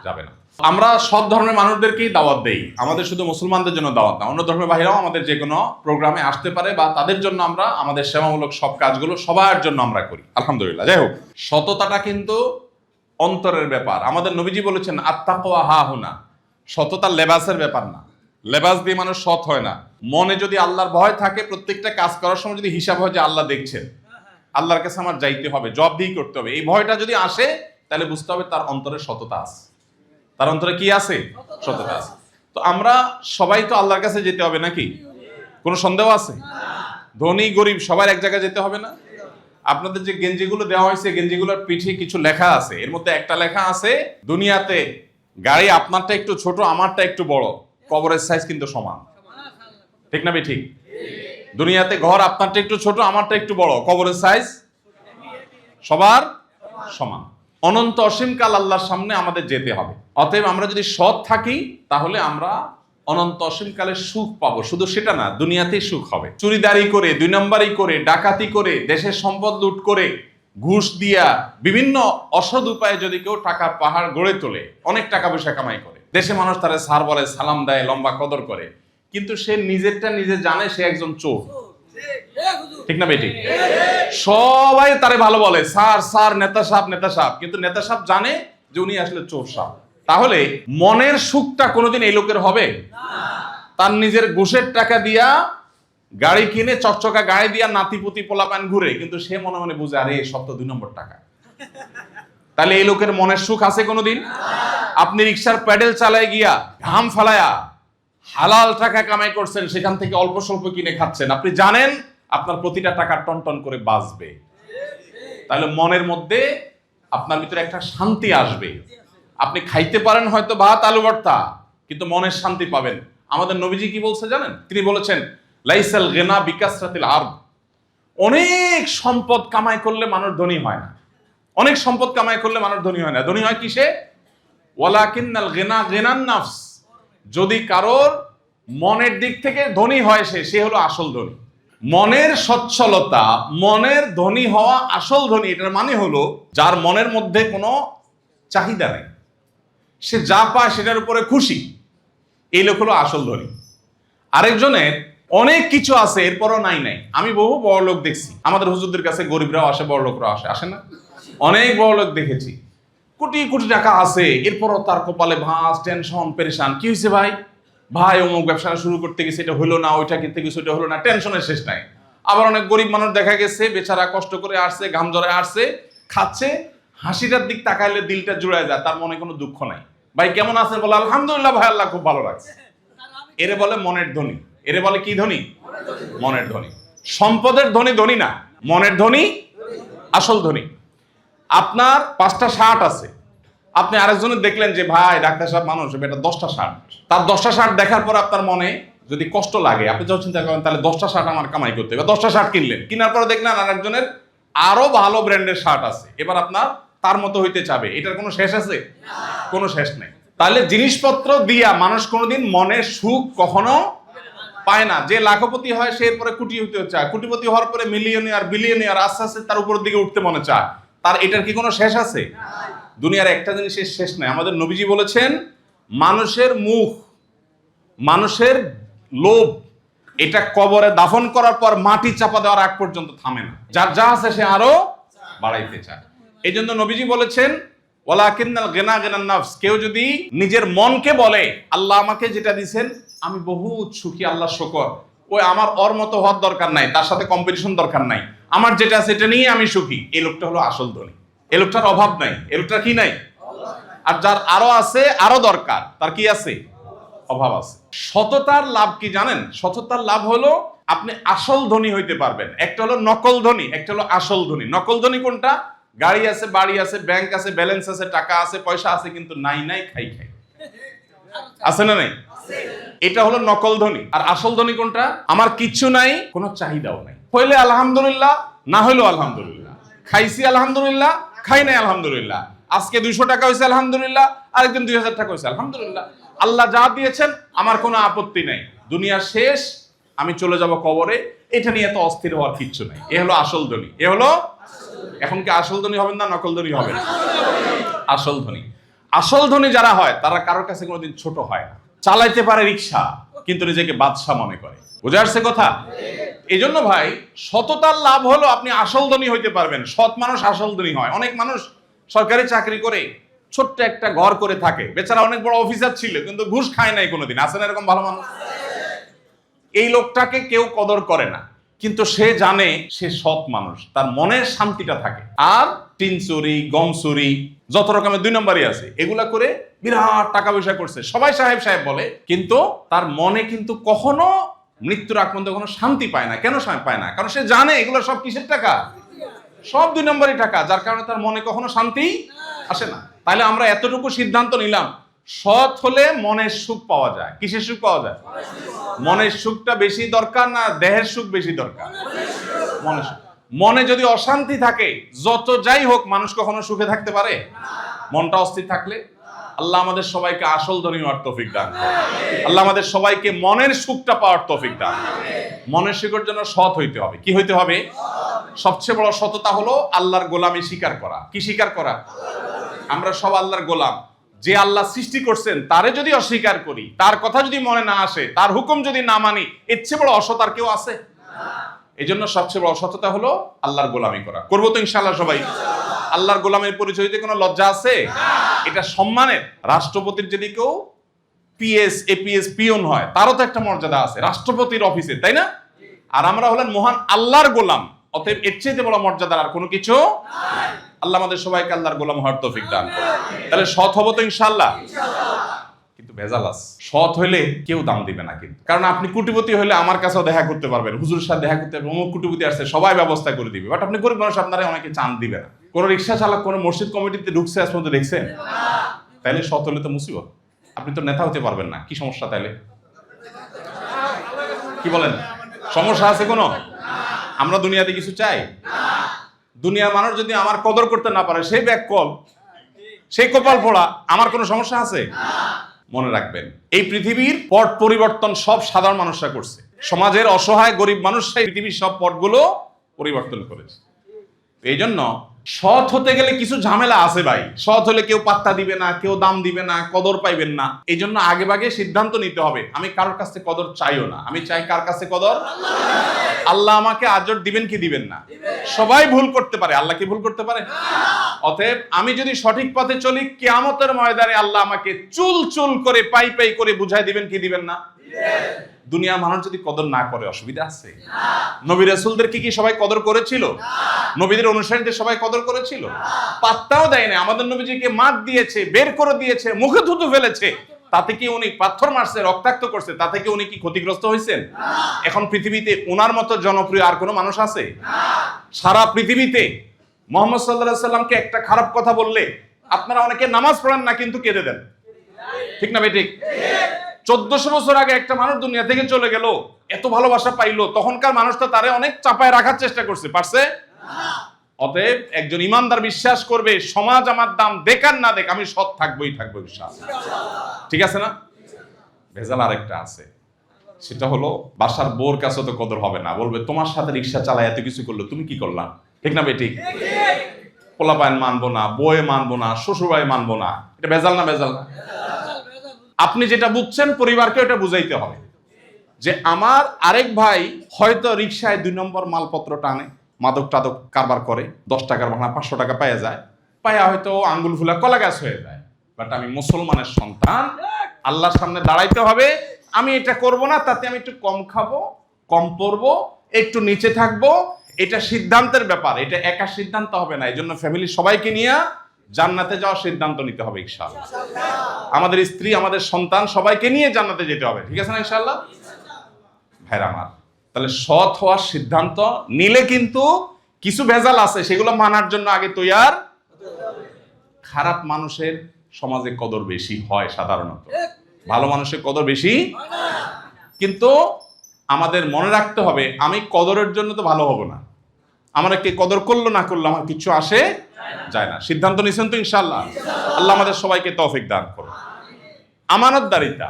যাবে না। আমরা সব ধর্মের মানুষদেরকেই দাওয়াত দেই, আমাদের শুধু মুসলমানদের জন্য দাওয়াত না, অন্য ধর্মের বাহিরাও আমাদের যে কোনো প্রোগ্রামে আসতে পারে, বা তাদের জন্য আমরা আমাদের সেবামূলক সব কাজগুলো সবার জন্য আমরা করি, আলহামদুলিল্লাহ। যাই হোক, সততাটা কিন্তু অন্তরের ব্যাপার। আমাদের নবীজি বলেছেন আত্তাকওয়া হাহুনা, সততা লেবাসের ব্যাপার না, লেবাস দিয়ে মানুষ সৎ হয় না। মনে যদি আল্লাহর ভয় থাকে, প্রত্যেকটা কাজ করার সময় যদি হিসাব হয় যে আল্লাহ দেখছেন, আল্লাহর কাছে আমার যাইতে হবে, জবাবদিহি করতে হবে, এই ভয়টা যদি আসে তাহলে বুঝতে হবে তার অন্তরে সততা আছে, তার অন্তরে কি আছে? সততা আছে। তো আমরা সবাই তো আল্লাহর কাছে যেতে হবে নাকি? কোনো সন্দেহ আছে? ধনী গরিব সবার এক জায়গায় যেতে হবে না? আপনাদের যে গেঞ্জিগুলো দেওয়া হয়েছে, গেঞ্জিগুলোর পিঠে কিছু লেখা আছে, এর মধ্যে একটা লেখা আছে, দুনিয়াতে গাড়ি আপনারটা একটু ছোট, আমারটা একটু বড়, কবরের সাইজ কিন্তু সমান। ঠিক না ঠিক? দুনিয়াতে ঘর আপনারটা একটু ছোট, আমারটা একটু বড়, কবরের সাইজ সবার সমান। অনন্ত অসীমকাল আল্লাহর সামনে আমাদের যেতে হবে। অতএব আমরা যদি সৎ থাকি তাহলে আমরা অনন্ত অসীমকালের সুখ পাবো। শুধু সেটা না, দুনিয়াতেই সুখ হবে। চুরিদারি করে, দুই নম্বরই করে, ডাকাতি করে, দেশের সম্পদ লুট করে, ঘুষ দিয়া, বিভিন্ন অসৎ উপায়ে যদি কেউ টাকার পাহাড় গড়ে তোলে, অনেক টাকা পয়সা কামাই করে, দেশে মানুষ তারা স্যার বলে, সালাম দেয়, লম্বা কদর করে, কিন্তু সে নিজেরটা নিজে জানে সে একজন চোর। ঠিক না বেটি? সবাই তারে ভালো বলে, স্যার স্যার, নেতা সাহেব নেতা সাহেব, কিন্তু নেতা সাহেব জানে যে উনি আসলে চোর সাহেব। তাহলে মনের সুখটা কোনোদিন এই লোকের হবে? তার নিজের ঘুষের টাকা দিয়া গাড়ি কিনে, চকচকা গায়ে দিয়া, নাতিপুতি পোলাপান ঘুরে, কিন্তু সে মনে মনে বুঝে আরে সব তো 2 নম্বর টাকা। তাহলে এই লোকের মনের সুখ আছে কোনোদিন? আপনি রিক্সার প্যাডেল চালায় গিয়া ঘাম ফালায়া হালাল টাকা কামাই করছেন, সেখান থেকে অল্প স্বল্প কিনে খাচ্ছেন, আপনি জানেন আপনার প্রতিটা টাকা টন টন করে বাঁচবে। তাহলে মনের মধ্যে আপনার ভিতরে একটা শান্তি আসবে। আপনি খাইতে পারেন হয়তো ভাত আলু ভর্তা, কিন্তু মনের শান্তি পাবেন। আমাদের নবীজি কি বলছে জানেন? তিনি বলেছেন লাইসাল গিনা বিকাসরাতিল আরদ, অনেক সম্পদ কামাই করলে মানুষ ধনী হয় না। অনেক সম্পদ কামাই করলে মানুষ ধনী হয় না। ধনী হয় কিসে? ওয়ালাকিন্নাল গিনা গিনান নাফস, যদি কারোর মনের দিক থেকে ধনী হয় সে হলো আসল ধনী। মনের সচ্ছলতা, মনের ধনী হওয়া আসল ধনী, এটার মানে হলো যার মনের মধ্যে কোনো চাহিদা নেই, সে যা পায় সেটার উপরে খুশি, এই লোক হলো আসল ধনী। আরেকজনের অনেক কিছু আছে এরপরও নাই নাই। আমি বহু বড় লোক দেখছি, আমাদের হুজুরদের কাছে গরিবরাও আসে, বড় লোকরাও আসে, আসে না? অনেক বড় লোক দেখেছি, কোটি কোটি টাকা আছে, এরপরও তার কপালে ভাঁজ, টেনশন, পেরেশান। কি হয়েছে ভাই? ভাই অমুক ব্যবসা শুরু করতে গেছে, এটা হলো না, ওইটা কিনতে গেছে, ওইটা হলো না, টেনশনের শেষ নাই। আবার অনেক গরিব মানুষ দেখা গেছে, বেচারা কষ্ট করে আসছে, ঘাম জড়ায় আসছে, খাচ্ছে, হাসিটার দিক তাকাইলে দিলটা জুড়ায় যায়, তার মনে কোনো দুঃখ নাই। ভাই কেমন আছেন? বলে আলহামদুলিল্লাহ ভাই, আল্লাহ খুব ভালো লাগছে। এরে বলে মনের ধনী। এরে বলে কি ধনী? মনের ধনী। সম্পদের ধনী ধনী না, মনের ধনী আসল ধনী। আপনার 5টা শার্ট আছে, আপনি আরেকজনের দেখলেন যে ভাই ডাক্তার সাহেব মানুষ, এটা 10টা শার্ট। তার 10টা শার্ট দেখার পর আপনার মনে যদি কষ্ট লাগে, আপনি যখন চিন্তা করেন তাহলে 10টা শার্ট আমার কামাই করতে হবে, 10টা শার্ট কিনলেন, কেনার পরে দেখলেন আরেকজনের আরো ভালো ব্র্যান্ডের শার্ট আছে, এবার আপনার তার মতো হইতে চাবে। এটার কোনো শেষ আছে? কোনো শেষ নেই। তাহলে জিনিসপত্র দিয়া মানুষ কোনোদিন মনের সুখ কখনো পায় না। যে লাখপতি হয় সে এরপরে কোটি হইতে চায়, কোটিপতি হওয়ার পরে মিলিয়নিয়ার, বিলিয়নিয়ার, আস্তে আস্তে তার উপরের দিকে উঠতে মনে চায়। তার এটার কি কোনো শেষ আছে? দুনিয়ার একটা জিনিসের শেষ নাই। আমাদের নবীজি বলেছেন মানুষের মুখ, মানুষের লোভ, এটা কবরে দাফন করার পর মাটি চাপা দেওয়ার আগ পর্যন্ত থামে না। যার যা আছে সে আরো বাড়াইতে চায়। এই জন্য নবীজি বলেছেন ওয়ালাকিন্নাল গিনা গিনান নাফস, কেউ যদি নিজের মনকে বলে আল্লাহ আমাকে যেটা দিয়েছেন আমি বহুত সুখী, আল্লাহ শুকর, ওই আমার ওর মতো হওয়ার দরকার নাই, তার সাথে কম্পিটিশন দরকার নাই, আমার যেটা আছে এটা নিয়ে আমি সুখী, এই লোকটা হলো আসল ধনী। এ লোকটার অভাব নাই, এ লোকটার কি নাই, আর যার আরো আছে, আরো দরকার, তার কি আছে, অভাব আছে। সততার লাভ কি জানেন? সততার লাভ হলো আপনি আসল ধনী হইতে পারবেন। একটা হলো নকল ধনী, একটা হলো আসল ধনী। নকল ধনী কোনটা? গাড়ি আছে, বাড়ি আছে, ব্যাংক আছে, ব্যালেন্স আছে, টাকা আছে, পয়সা আছে, কিন্তু নাই নাই খাই খাই, আছে না নাই? এটা হলো নকল ধনী। আর আসল ধনী কোনটা? আমার কিচ্ছু নাই, কোনো চাহিদাও নাই, হইলে আলহামদুলিল্লাহ, না হইলেও আলহামদুলিল্লাহ, খাইছি আলহামদুলিল্লাহ, খাই নাই আলহামদুলিল্লাহ, আজকে 200 টাকা হয়েছে আলহামদুলিল্লাহ, আরেকদিন 2000 টাকা হয়েছে আলহামদুলিল্লাহ, আল্লাহ যা দিয়েছেন আমার কোনো আপত্তি নাই, দুনিয়া শেষ, আমি চলে যাব কবরে, এটা নিয়ে এত অস্থির হওয়ার কিচ্ছু নাই। এ হলো আসল ধনী। এ হলো, এখন কি আসল ধনী হবেন না নকল ধনী হবেন? আসল ধনী। আসল ধনী যারা হয় তারা কারোর কাছে কোনোদিন ছোট হয় না। চালাইতে পারে রিক্সা, কিন্তু নিজেকে বাদশা মনে করে। বুঝে আসছে কথা? এই জন্য ভাই, সততার লাভ হলো আপনি আসল ধনী হইতে পারবেন। সৎ মানুষ আসল ধনী হয়। অনেক মানুষ সরকারি চাকরি করে ছোট্ট একটা ঘর করে থাকে, বেচারা অনেক বড় অফিসার ছিল, কিন্তু ঘুষ খায় নাই কোনোদিন। আছে না এরকম ভালো মানুষ? এই লোকটাকে কেউ কদর করে না, কিন্তু সে জানে সে সৎ মানুষ, তার মনের শান্তিটা থাকে। আর টিন চুরি, গম চুরি, যত রকমের 2 নম্বরই আছে, এগুলা করে বিরাট টাকা পয়সা করছে, সবাই সাহেব সাহেব বলে, কিন্তু তার মনে কিন্তু কখনো মৃত্যুর আগ পর্যন্ত কোনো শান্তি পায় না। কেন পায় না? কারণ সে জানে এগুলো সব কিসের টাকা, সব 2 নম্বরই টাকা, যার কারণে তার মনে কখনো শান্তি আসে না। তাহলে আমরা এতটুকু সিদ্ধান্ত নিলাম, সৎ হলে মনের সুখ পাওয়া যায়। কিসের সুখ পাওয়া যায়? মনের সুখটা বেশি দরকার না দেহের সুখ বেশি দরকার? মনের সুখ। মনে যদি অশান্তি থাকে, যত যাই হোক, মানুষ কখনো সুখে থাকতে পারে? মনটা অস্থির থাকলে। আল্লাহ আমাদের সবাইকে আসল ধনী হওয়ার তৌফিক দান করুন। আল্লাহ আমাদের সবাইকে মনের সুখটা পাওয়ার তৌফিক দান করুন। মনের সুখের জন্য সৎ হইতে হবে। কি হইতে হবে? সবচেয়ে বড় সততা হলো আল্লাহর গোলামি স্বীকার করা। কি স্বীকার করা? আমরা সব আল্লাহর গোলাম। যে আল্লাহ সৃষ্টি করছেন তারে যদি অস্বীকার করি, তার কথা যদি মনে না আসে, তার হুকুম যদি না মানি, এর চেয়ে বড় অসৎ আর কেউ আছে? এই জন্য সবচেয়ে বড় অসততা হলো আল্লাহর গোলামি করা। করবো তো ইনশাআল্লাহ সবাই? আল্লাহর গোলামের পরিচয় দিতে কোনো লজ্জা আছে? এটা সম্মানের। রাষ্ট্রপতির যদি কেউ পিএস, এপিএস, পিওন হয়, তারও তো একটা মর্যাদা আছে রাষ্ট্রপতির অফিসে, তাই না? আর আমরা হলেন মহান আল্লাহর গোলাম, অতএব এর চেয়ে বড় মর্যাদার আর কোনো কিছু নাই। আল্লাহ আমাদের সবাইকে আল্লাহর গোলাম হওয়ার তৌফিক দান করুন। তাহলে সৎ হবো তো ইনশাআল্লাহ? কিন্তু ভেজাল আছে। সৎ হইলে কেউ দাম দিবে না, কিন্তু কারণ আপনি কোটিপতি হলে আমার কাছেও দেখা করতে পারবেন, হুজুরের সাথে দেখা করতে পারবেন, অমুক কোটিপতি আসছে, সবাই ব্যবস্থা করে দিবে। বাট আপনি গরিব মানুষ, আপনারা অনেকে চান দিবে না। কোন রিক্সা চালক কোন মসজিদ কমিটিতে ঢুকছে আজ পর্যন্ত দেখছেন? তাইলে সৎ হলে তো মুসিবত। আপনি তো নেতা হতে পারবেন না। কি সমস্যা তাইলে? কি বলেন? সমস্যা আছে কোনো? আমরা দুনিয়াতে কিছু চাই? দুনিয়ার মানুষ যদি আমার কদর করতে না পারে, সেই ব্যাককল, সেই কপাল পোড়া, আমার কোনো সমস্যা আছে? মনে রাখবেন, এই পৃথিবীর পট পরিবর্তন সব সাধারণ মানুষরা করছে। সমাজের অসহায় গরিব মানুষরাই পৃথিবীর সব পটগুলো পরিবর্তন করেছে। এই জন্য সৎ হতে গেলে কিছু ঝামেলা আছে ভাই। সৎ হলে কেউ পাত্তা দিবে না, কেউ দাম দিবে না, কদর পাইবেন না। এই জন্য আগে ভাগে সিদ্ধান্ত নিতে হবে, আমি কারোর কাছে কদর চাইও না। আমি চাই কার কাছে কদর? আল্লাহ আমাকে আজর দিবেন কি দিবেন না? সবাই ভুল করতে পারে, আল্লাহ কি ভুল করতে পারে? অতএব আমি যদি সঠিক পথে চলি, কিয়ামতের ময়দানে আল্লাহ আমাকে চুল চুল করে, পাই পাই করে বুঝাই দিবেন কি দিবেন না? দুনিয়ার মানুষ যদি কদর না করে, অসুবিধা আছে? নবী রাসূলদেরকে কি সবাই কদর করেছিল? নবীদের অনুসারীদের সবাই কদর করেছিল? পাত্তাও দেয় না। আমাদের নবীজিকে মার দিয়েছে, বের করে দিয়েছে, মুখে থুতু ফেলেছে, তাতে কি উনি পাথর মারছে, রক্তাক্ত করছে, তাতে কি উনি কি ক্ষতিগ্রস্ত হয়েছেন? এখন পৃথিবীতে ওনার মতো জনপ্রিয় আর কোনো মানুষ আছে? সারা পৃথিবীতে মুহাম্মদ সাল্লাল্লাহু আলাইহি সাল্লামকে একটা খারাপ কথা বললে আপনারা অনেকে নামাজ পড়েন না, কিন্তু কেঁদে দেন। ঠিক না ভাই? ঠিক। 1400 বছর আগে একটা মানুষ দুনিয়া থেকে চলে গেল, এত ভালোবাসা পাইলো, তখনকার মানুষ তো তারে অনেক চাপায় রাখার চেষ্টা করছে, পারছে? অতএব একজন ইমানদার বিশ্বাস করবে, সমাজ আমার দাম দেখ আর না দেখ, আমি সৎ থাকবোই থাকবো ইনশাআল্লাহ। ঠিক আছে না? ভেজাল আরেকটা আছে, সেটা হলো বাসার বোর কাছে তো কদর হবে না। বলবে তোমার সাথে রিক্সা চালায় এত কিছু করলো, তুমি কি করলা? ঠিক না ভাই? ঠিক। পোলাপাইন মানবো না, বউয়ে মানবো না, শ্বশুরবাই মানবো না, এটা ভেজাল না? ভেজাল না? আপনি যেটা বুঝছেন, পরিবারকে এটা বুঝাইতে হবে যে আমার আরেক ভাই হয়তো রিক্সায় 2 নম্বর মালপত্র টানে, মাদক টাদক কারবার করে, 10 টাকার ভাড়া 500 টাকা পাওয়া যায়, পায়া হয়তো আঙ্গুল ফুলা কলা গাছ হয়ে যায়। বাট আমি মুসলমানের সন্তান, আল্লাহর সামনে দাঁড়াইতে হবে, আমি এটা করব না, তাতে আমি একটু কম খাবো, কম পরবো, একটু নিচে থাকবো, এটা সিদ্ধান্তের ব্যাপার, এটা একা সিদ্ধান্ত হবে না। এই জন্য ফ্যামিলি সবাইকে নিয়ে জান্নাতে যাওয়ার সিদ্ধান্ত নিতে হবে ইনশাআল্লাহ। আমাদের স্ত্রী, আমাদের সন্তান সবাইকে নিয়ে জান্নাতে যেতে হবে, ঠিক আছে না ইনশাআল্লাহ? ভাইরা আমার, তাহলে সৎ হওয়ার সিদ্ধান্ত নিলে কিন্তু কিছু ভেজাল আছে, সেগুলো মানার জন্য আগে তৈয়ার। খারাপ মানুষের সমাজে কদর বেশি হয় সাধারণত, ভালো মানুষের কদর বেশি। কিন্তু আমাদের মনে রাখতে হবে, আমি কদরের জন্য তো ভালো হব না। আমরা কে কদর করলো না করলো আমার কিছু আসে যায় না। সিদ্ধান্ত নিছেন তো ইনশাআল্লাহ? আল্লাহ আমাদের সবাইকে তৌফিক দান করুন। আমানতদারিতা,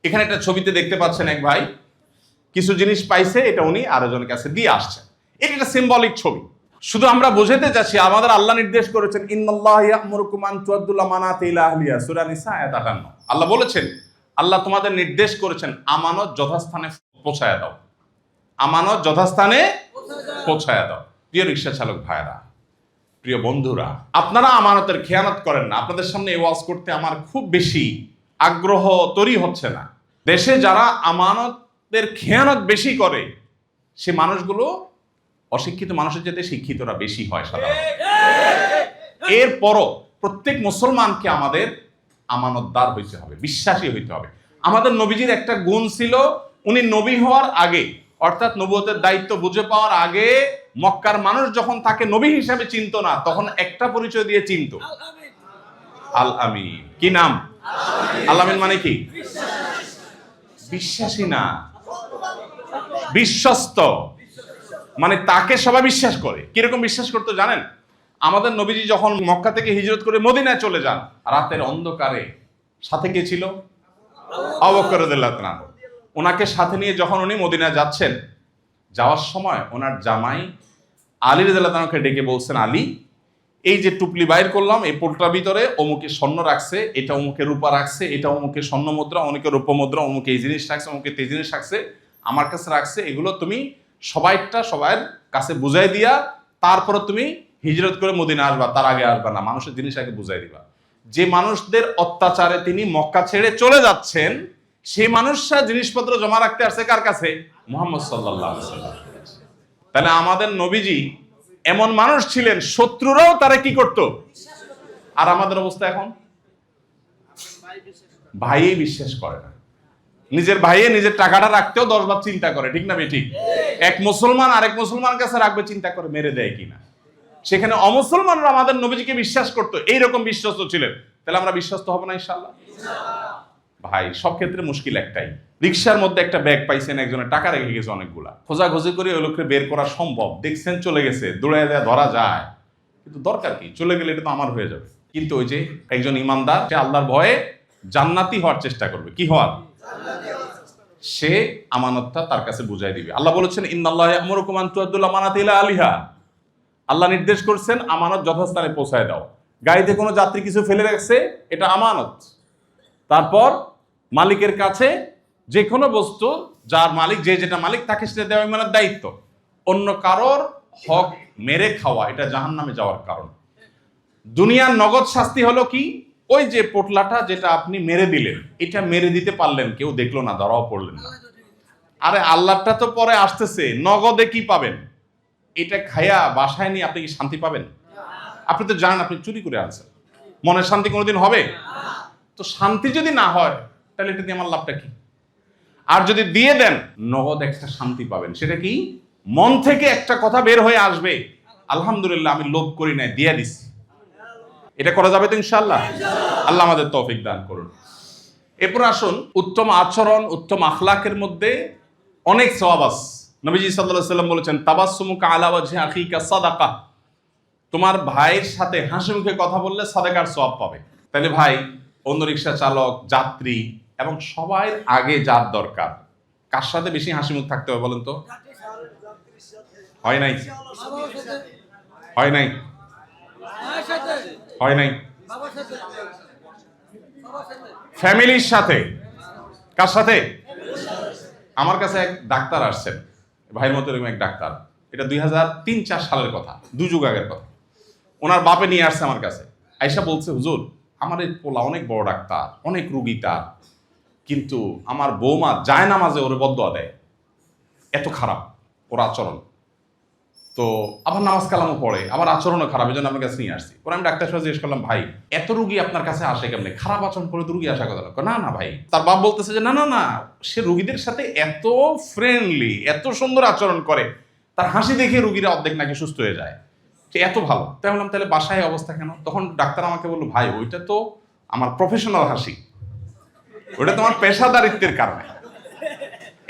এখানে একটা ছবিতে দেখতে পাচ্ছেন এক ভাই কিছু জিনিস পাইছে, এটা উনি আরেকজনের কাছে দিয়ে আসছেন। এটা একটা সিম্বলিক ছবি। শুধু আমরা বোঝাতে চাচ্ছি, আমাদের আল্লাহ নির্দেশ করেছেন ইন্নাল্লাহা ইয়া'মুরুকুম আন তুআদ্দুল আমানাতি ইলা আহলিহা, সূরা নিসা আয়াত 58। আল্লাহ বলেছেন, আল্লাহ তোমাদের নির্দেশ করেছেন আমানত যথাস্থানে পৌঁছায়া দাও, আমানত যথাস্থানে পৌঁছায়া দাও। প্রিয় রিকশা চালক ভাইরা, প্রিয় বন্ধুরা, আপনারা আমানতের খেয়ানত করেন না। আপনাদের সামনে এই ওয়াজ করতে আমার খুব বেশি আগ্রহ তৈরি হচ্ছে না। দেশে যারা আমানতের খেয়ানত বেশি করে, সে মানুষগুলো অশিক্ষিত মানুষের চাইতে শিক্ষিতরা বেশি হয় সাধারণত। এরপরও প্রত্যেক মুসলমানকে আমাদের আমানতদার হইতে হবে, বিশ্বাসী হইতে হবে। আমাদের নবীজির একটা গুণ ছিল, উনি নবী হওয়ার আগে, অর্থাৎ নবুয়তের দায়িত্ব বুঝে পাওয়ার আগে, মক্কার মানুষ যখন তাকে নবী হিসাবে চিনত না, তখন একটা পরিচয় দিয়ে চিনত, আল আমিন। কি নাম? আল আমিন মানে কি? বিশ্বাসী না, বিশ্বস্ত। মানে তাকে সবাই বিশ্বাস করে। কিরকম বিশ্বাস করতে জানেন? আমাদের নবীজি যখন মক্কা থেকে হিজরত করে মদিনায় চলে যান, রাতের অন্ধকারে সাথে কে ছিল? আবু বকর রাদিয়াল্লাহু তাআলা। ওনাকে সাথে নিয়ে যখন উনি মদিনায় যাচ্ছেন, যাওয়ার সময় ওনার জামাই আলী রাদিয়াল্লাহু তাআলাকে ডেকে বলছেন, আলী, এই যে টুপলি বাইর করলাম, এই পোলটার ভিতরে অমুকে স্বর্ণ রাখছে, এটা অমুকে রূপা রাখছে, এটা অমুকে স্বর্ণ মুদ্রা, অমুকে রূপ মুদ্রা, অমুকে এই জিনিস রাখছে, অমুকে এই জিনিস রাখছে, আমার কাছে রাখছে। এগুলো তুমি সবার কাছে বুঝাই দিয়া তারপরে তুমি হিজরত করে মদিনা আসবা, তার আগে আসবা না। মানুষের জিনিস আগে বুঝাই দিবা। যে মানুষদের অত্যাচারে তিনি মক্কা ছেড়ে চলে যাচ্ছেন, সেই মানুষরা জিনিসপত্র জমা রাখতে আসছে কার কাছে? মুহাম্মদ সাল্লাল্লাহু আলাইহি ওয়াসাল্লাম। তাহলে আমাদের নবীজি এমন মানুষ ছিলেন, শত্রুরাও তারা কি করত। আর আমাদের অবস্থা এখন, ভাইই বিশ্বাস করে না। নিজের ভাইয়ে নিজের টাকাটা রাখতেও 10 বার চিন্তা করে, ঠিক না বেঠিক? এক মুসলমান আরেক মুসলমানের কাছে রাখবে, চিন্তা করে মেরে দেয় কিনা। সেখানে অমুসলমানরা আমাদের নবীজিকে বিশ্বাস করতো, এইরকম বিশ্বস্ত ছিলেন। তাহলে আমরা বিশ্বস্ত হব না ইনশাআল্লাহ? ভাই, সব ক্ষেত্রে মুশকিল একটাই, রিকশার মধ্যে একটা ব্যাগ পাইছেন, একজনের টাকা রেখে গেছে অনেকগুলা, খোঁজাখুঁজি করে ওই লোককে বের করা সম্ভব। দেখছেন চলে গেছে, দৌড়ে যায়, ধরা যায়, কিন্তু দরকার কি? চলে গেলে এটা তো আমার হয়ে যাবে। কিন্তু ওই যে একজন ইমানদার, সে আল্লাহর ভয়ে জান্নাতি হওয়ার চেষ্টা করবে। কি হওয়ার? সে আমানতটা তার কাছে বুঝাই দিবে। আল্লাহ বলেছেন, ইন্নাল্লাহা ইয়া'মুরুকুম আন তুআদ্দুল আমানাতি ইলা আহলিহা। আল্লাহ নির্দেশ করছেন আমানত যথাস্থানে পৌঁছায় দাও। গাড়িতে কোনো যাত্রী কিছু ফেলে রাখছে, এটা আমানত। তারপর মালিকের কাছে যে কোনো বস্তু, যার মালিক, যে যেটা মালিক, তাকে সেটা দেওয়া ইমানের দায়িত্ব। অন্য কারোর হক মেরে খাওয়া, এটা জাহান্নামে যাওয়ার কারণ। দুনিয়ার নগদ শাস্তি হলো কি? ওই যে পোটলাটা যেটা আপনি মেরে দিলেন, এটা মেরে দিতে পারলেন, কেউ দেখলো না, ধরাও পড়লেন না। আরে আল্লাহটা তো পরে আসতেছে, নগদে কি পাবেন? এটা খায়া বাসায় নিয়ে আপনি কি শান্তি পাবেন? আপনি তো জানেন আপনি চুরি করে আনছেন, মনের শান্তি কোনোদিন হবে? তো শান্তি যদি না হয়, তাহলে এটা দিয়ে আমার লাভটা কি? আর যদি দিয়ে দেন, নগদ একটা শান্তি পাবেন। সেটা কি? মন থেকে একটা কথা বের হয়ে আসবে, আলহামদুলিল্লাহ, আমি লোভ করি নাই, দিয়ে দিছি। এটা করা যাবে তো ইনশাআল্লাহ? আল্লাহ আমাদের তৌফিক দান করুন। এরপর আসুন, উত্তম আচরণ, উত্তম আখলাকের মধ্যে অনেক সওয়াব আছে। নবীজি সাল্লাল্লাহু আলাইহি ওয়াসাল্লাম বলেছেন, তাবাসসুমুকা আলা ওয়াজহি আখিকা সাদাকা। তোমার ভাইয়ের সাথে হাসি মুখে কথা বললে সাদাকার সওয়াব পাবে। তাহলে ভাই, অন্য রিকশা চালক, যাত্রী এবং সবাই আগে যার দরকার, কার সাথে বেশি হাসি মুখ থাকতে হবে বলেন তো? হয় নাই? হয় নাই? হয় নাই? ফ্যামিলির সাথে। কার সাথে? আমার কাছে এক ডাক্তার আসছেন, ভাইয়ের মতো এরকম এক ডাক্তার। এটা 2003-4 সালের কথা, 2 যুগ আগের কথা। ওনার বাপে নিয়ে আসছে আমার কাছে, আইসা বলছে, হুজুর, আমার এই পোলা অনেক বড় ডাক্তার, অনেক রুগী তার, কিন্তু আমার বৌমা যায় নামাজে ওরে বদদোয়া দেয়, এত খারাপ ওর আচরণ। তো আবার নামাজ কালামও পড়ে, আবার আচরণও খারাপ, এই জন্য আপনার কাছে নিয়ে আসছি। পরে আমি ডাক্তার সাহেব জিজ্ঞেস করলাম, ভাই এত রুগী আপনার কাছে আসে কেমনে, খারাপ আচরণ করে তো রুগী আসার কথা না? না ভাই, তার বাপ বলতেছে যে না না না, সে রুগীদের সাথে এত ফ্রেন্ডলি, এত সুন্দর আচরণ করে, তার হাসি দেখে রুগীরা অর্ধেক নাকি সুস্থ হয়ে যায়, সে এত ভালো। তাই বললাম তাহলে বাসায় অবস্থা কেন? তখন ডাক্তার আমাকে বললো, ভাই ওইটা তো আমার প্রফেশনাল হাসি, ওটা তোমার পেশাদারিত্বের কারণে।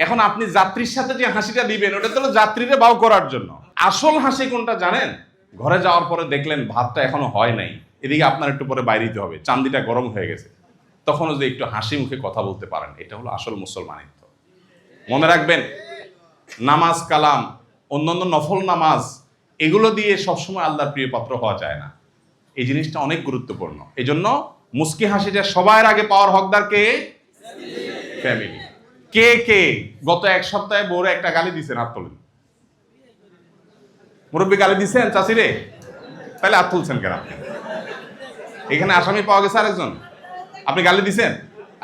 এখন আপনি যাত্রীর সাথে যে হাসিটা দিবেন ওটা তো যাত্রীরে বাউ করার জন্য। আসল হাসি কোনটা জানেন? ঘরে যাওয়ার পরে দেখলেন ভাতটা এখনো হয় নাই, এদিকে আপনার একটু পরে বাইরে দিতে হবে, চান্দিটা গরম হয়ে গেছে, তখনও যে একটু হাসি মুখে কথা বলতে পারেন, এটা হলো আসল মুসলমানিত্ব। মনে রাখবেন, নামাজ কালাম, অন্যান্য নফল নামাজ, এগুলো দিয়ে সবসময় আল্লাহর প্রিয় পাত্র হওয়া যায় না। এই জিনিসটা অনেক গুরুত্বপূর্ণ। এই জন্য মুস্কি হাসিটা সবার আগে পাওয়ার হকদার কে? ফ্যামিলি। কে কে গত এক সপ্তাহে বউরে একটা গালি দিছেন? হাত তোলেন। মুরব্বী গালি দিছেন চাচিরে? তাহলে হাত তুলছেন কেন? এখানে আসামি পাওয়া গেছে আরেকজন, আপনি গালি দিছেন?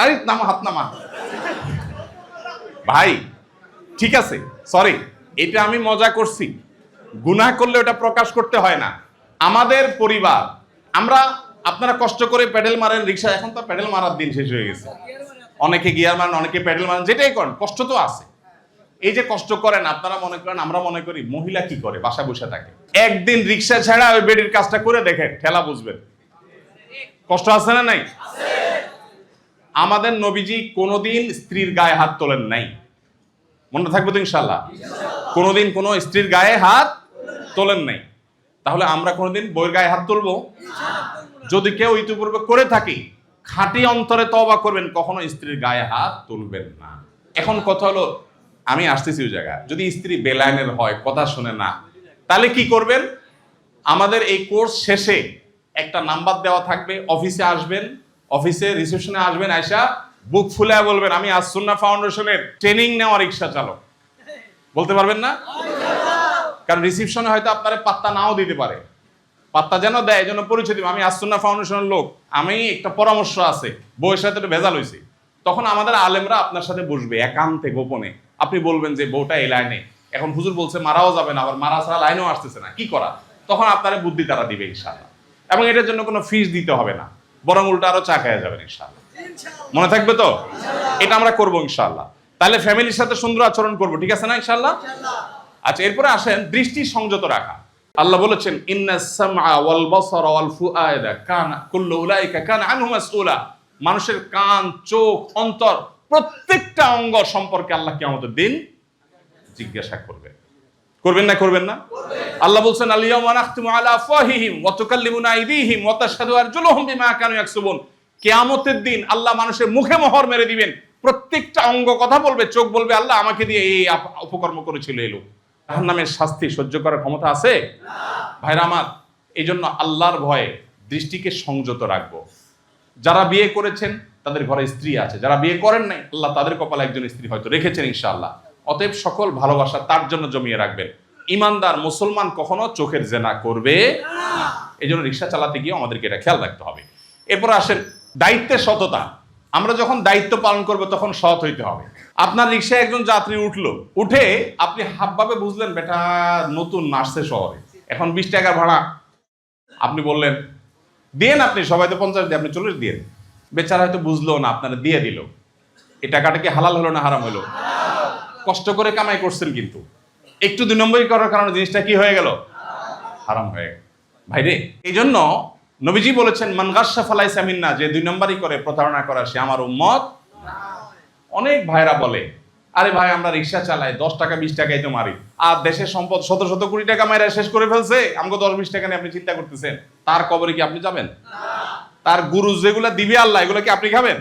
আরে নামা, হাত নামা। ভাই ঠিক আছে, সরি, এটা আমি মজা করছি। গুনাহ করলে ওটা প্রকাশ করতে হয় না। আমাদের পরিবার, আমরা, আপনারা কষ্ট করে প্যাডেল মারেন রিক্সা, এখন তো প্যাডেল মারার দিন শেষ হয়ে গেছে, অনেকে গিয়ার মারেন, অনেকে প্যাডেল মারেন, যেটাই করেন কষ্ট তো আছে। এই যে কষ্ট করেন আপনারা মনে করেন, আমরা মনে করি মহিলা কি করে, বাসা বসে থাকে। একদিন রিক্সা ছাড়া ওই বেডির কাজটা করে দেখেন, ঠেলা বুঝবেন কষ্ট আছে না নাই। আমাদের নবীজি কোনোদিন স্ত্রীর গায়ে হাত তোলেন নাই, মনে থাকবে তো ইনশাআল্লাহ। কোনোদিন কোনো স্ত্রীর গায়ে হাত তোলেন নাই। তাহলে আমরা কোনোদিন বউয়ের গায়ে হাত তুলবো? যদি কেউ ইতিপূর্বে করে থাকি, খাঁটি অন্তরে তওবা করবেন, কখনো স্ত্রীর গায়ে হাত তুলবেন না। এখন কথা হলো, আমি আসতেছি ওই জায়গায়, যদি স্ত্রী বেলাইনের হয়, কথা শুনে না, তাহলে কি করবেন? আমাদের এই কোর্স শেষে একটা নাম্বার দেওয়া থাকবে, অফিসে আসবেন, অফিসে রিসেপশনে আসবেন, আয়সা বুক ফুলে বলবেন আমি আস-সুন্নাহ ফাউন্ডেশনের ট্রেনিং নেওয়া রিক্সা চালক। বলতে পারবেন না? কারণ রিসেপশনে হয়তো আপনারা পাত্তা নাও দিতে পারে, পাত্তা যেন দেয়, এই জন্য পরিচয় দিব, আমি আস-সুন্নাহ ফাউন্ডেশনের লোক, আমি একটা পরামর্শ আছে, বউয়ের সাথে একটু ভেজাল হয়েছে। তখন আমাদের আলেমরা আপনার সাথে বসবে একান্তে গোপনে, আপনি বলবেন যে বউটা এই লাইনে, এখন হুজুর বলছে মারাও যাবে না, আবার মারা ছাড়া লাইনেও আসতেছে না, কি করা? তখন আপনারা বুদ্ধি তারা দিবে ইনশাআল্লাহ। এবং এটার জন্য কোনো ফিস দিতে হবে না, বরং উল্টা আরো চা খাওয়া যাবেন ইনশাআল্লাহ। মনে থাকবে তো? এটা আমরা করবো ইনশাআল্লাহ। তাহলে ফ্যামিলির সাথে সুন্দর আচরণ করবো, ঠিক আছে না ইনশাআল্লাহ? আচ্ছা, এরপরে আসেন দৃষ্টি সংযত রাখা। আল্লাহ বলেছেন ইন্নাস সামআ ওয়াল বাসারা ওয়াল ফুআদা কানা কুল্লু উলাইকা কানা আনহু মাসউলা। মানুষের কান, চোখ, অন্তর, প্রত্যেকটা অঙ্গ সম্পর্কে আল্লাহ কিয়ামতের দিন জিজ্ঞাসা করবে। করবেন না? করবেন না? আল্লাহ বলছেন আল ইয়াওমা নাখতিমু আলা আফওয়াহিহিম ওয়া তুকাল্লিমুনা আইদিহিম ওয়া তাশহাদু আরজুলুহুম বিমা কানু ইয়াকসুবুন। কিয়ামতের দিন আল্লাহ মানুষের মুখে মোহর মেরে দিবেন, প্রত্যেকটা অঙ্গ কথা বলবে, চোখ বলবে আল্লাহ আমাকে দিয়ে এই অপকর্ম করেছিল এই লোক। জাহান্নামের শাস্তি সহ্য করার ক্ষমতা আছে? ভাইরা আমার, এই জন্য আল্লাহর ভয়ে দৃষ্টিকে সংযত রাখবো। যারা বিয়ে করেছেন তাদের ঘরে স্ত্রী আছে, যারা বিয়ে করেন নাই আল্লাহ তাদের কপালে একজন স্ত্রী হয়তো রেখেছেন ইনশাআল্লাহ। অতএব সকল ভালোবাসা তার জন্য জমিয়ে রাখবেন। ইমানদার মুসলমান কখনো চোখের জেনা করবে না। এই জন্য রিক্সা চালাতে গিয়ে আমাদেরকে এটা খেয়াল রাখতে হবে। এরপর আসেন দায়িত্বের সততা। আমরা যখন দায়িত্ব পালন করব তখন সৎ হইতে হবে। আপনার রিক্সায় একজন যাত্রী উঠলো, উঠে আপনি হাবভাবে বুঝলেন বেটা নতুন আসছে শহরে, এখন 20 টাকা ভাড়া, আপনি বললেন দেন, আপনি সবাই তো 50 দিয়ে আপনি 40 দিয়ে, বেচারা হয়তো বুঝলো না, আপনারা দিয়ে দিল। এই টাকাটা কি হালাল হলো না হারাম হলো? কষ্ট করে কামাই করছেন, কিন্তু একটু 2 নম্বরই করার কারণে জিনিসটা কি হয়ে গেল? হারাম হয়ে গেল। ভাইরে, এই জন্য নবীজি বলেছেন মান গাশশা ফালাইসা মিন্না, যে 2 নম্বরই করে, প্রতারণা করা, সে আমার উম্মত। অনেক ভাইরা বলে আরে ভাই আমরা রিক্সা চালাই, 10 টাকা 20 টাকাই তো মারি, আর দেশের সম্পদ শত শত কোটি টাকা মাইরা শেষ করে ফেলছে, আমাকে 10-20 টাকা নিয়ে আপনি চিন্তা করতেছেন, তার কবরে কি আপনি যাবেন? তার গুরুজ যেগুলা দিবে আল্লাহ, এগুলো কি আপনি খাবেন?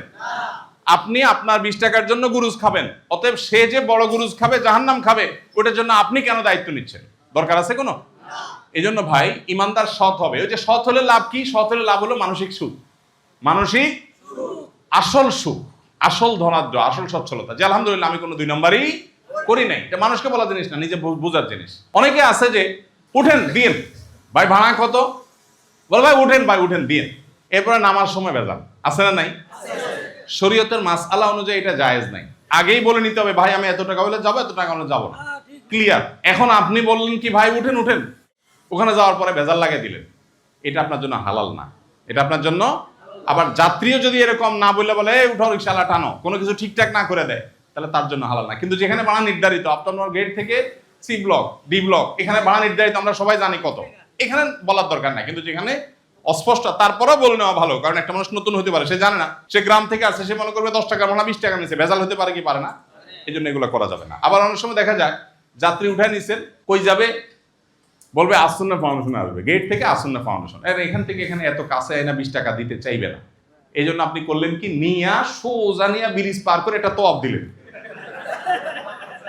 আপনি আপনার 20 টাকার জন্য গুরুজ খাবেন, অতএব সে যে বড় গুরুজ খাবে, জাহান্নাম খাবে, ওটার জন্য আপনি কেন দায়িত্ব নিচ্ছেন? দরকার আছে কোনো? এই জন্য ভাই ইমানদার সৎ হবে। ওই যে সৎ হলে লাভ কি? সৎ হলে লাভ হলো মানসিক সুখ, মানসিক আসল সুখ, আসল ধনাঢ্য, আসল সচ্ছলতা, যে আলহামদুলিল্লাহ আমি কোনো 2 নম্বরই করি নাই। এটা মানুষকে বলা জিনিস না, নিজে বোঝার জিনিস। অনেকে আছে যে উঠেন দিন ভাই, ভাড়া কত? বল ভাই উঠেন, ভাই উঠেন দিন, এরপরে নামার সময় বেজাল আছে না নাই? শরীয়তের মাসআলা অনুযায়ী এটা জায়েজ নাই। আগেই বলে নিতে হবে ভাই আমি এত টাকা হলে যাবো, এত টাকা হলে যাবো না। ক্লিয়ার। এখন আপনি বললেন কি ভাই উঠেন উঠেন, ওখানে যাওয়ার পরে ভেজাল লাগিয়ে দিলেন, এটা আপনার জন্য হালাল না, এটা আপনার জন্য। আবার যাত্রীও যদি এরকম না বললে বলে এই উঠো রিক্সাওয়ালা টানো, কোনো কিছু ঠিকঠাক না করে দেয়, তাহলে তার জন্য হালাল না। কিন্তু যেখানে ভাড়া নির্ধারিত, আপনার গেট থেকে সি ব্লক ডি ব্লক, এখানে ভাড়া নির্ধারিত, আমরা সবাই জানি কত, এখানে বলার দরকার নাই। কিন্তু যেখানে অস্পষ্ট, তারপরেও বলে নেওয়া ভালো, কারণ একটা মানুষ নতুন হতে পারে, সে জানে না, সে গ্রাম থেকে আসছে, সে মনে করবে 10 টাকা ভাড়া 20 টাকা নিচ্ছে, ভেজাল হতে পারে কি পারে না, এই জন্য এগুলো করা যাবে না। আবার অনেক সময় দেখা যায় যাত্রী উঠায় নিচ্ছেন, কই যাবে, বলবে আসুন্না ফাউন্ডেশনে আসবে, গেট থেকে আসুন্না ফাউন্ডেশন, এখান থেকে এখানে এত কাছে না 20 টাকা দিতে চাইবে না। এই জন্য আপনি করলেন কি, নিয়া সোজা নিয়া ব্রিজ পার করে একটা তোয়াফ দিলেন,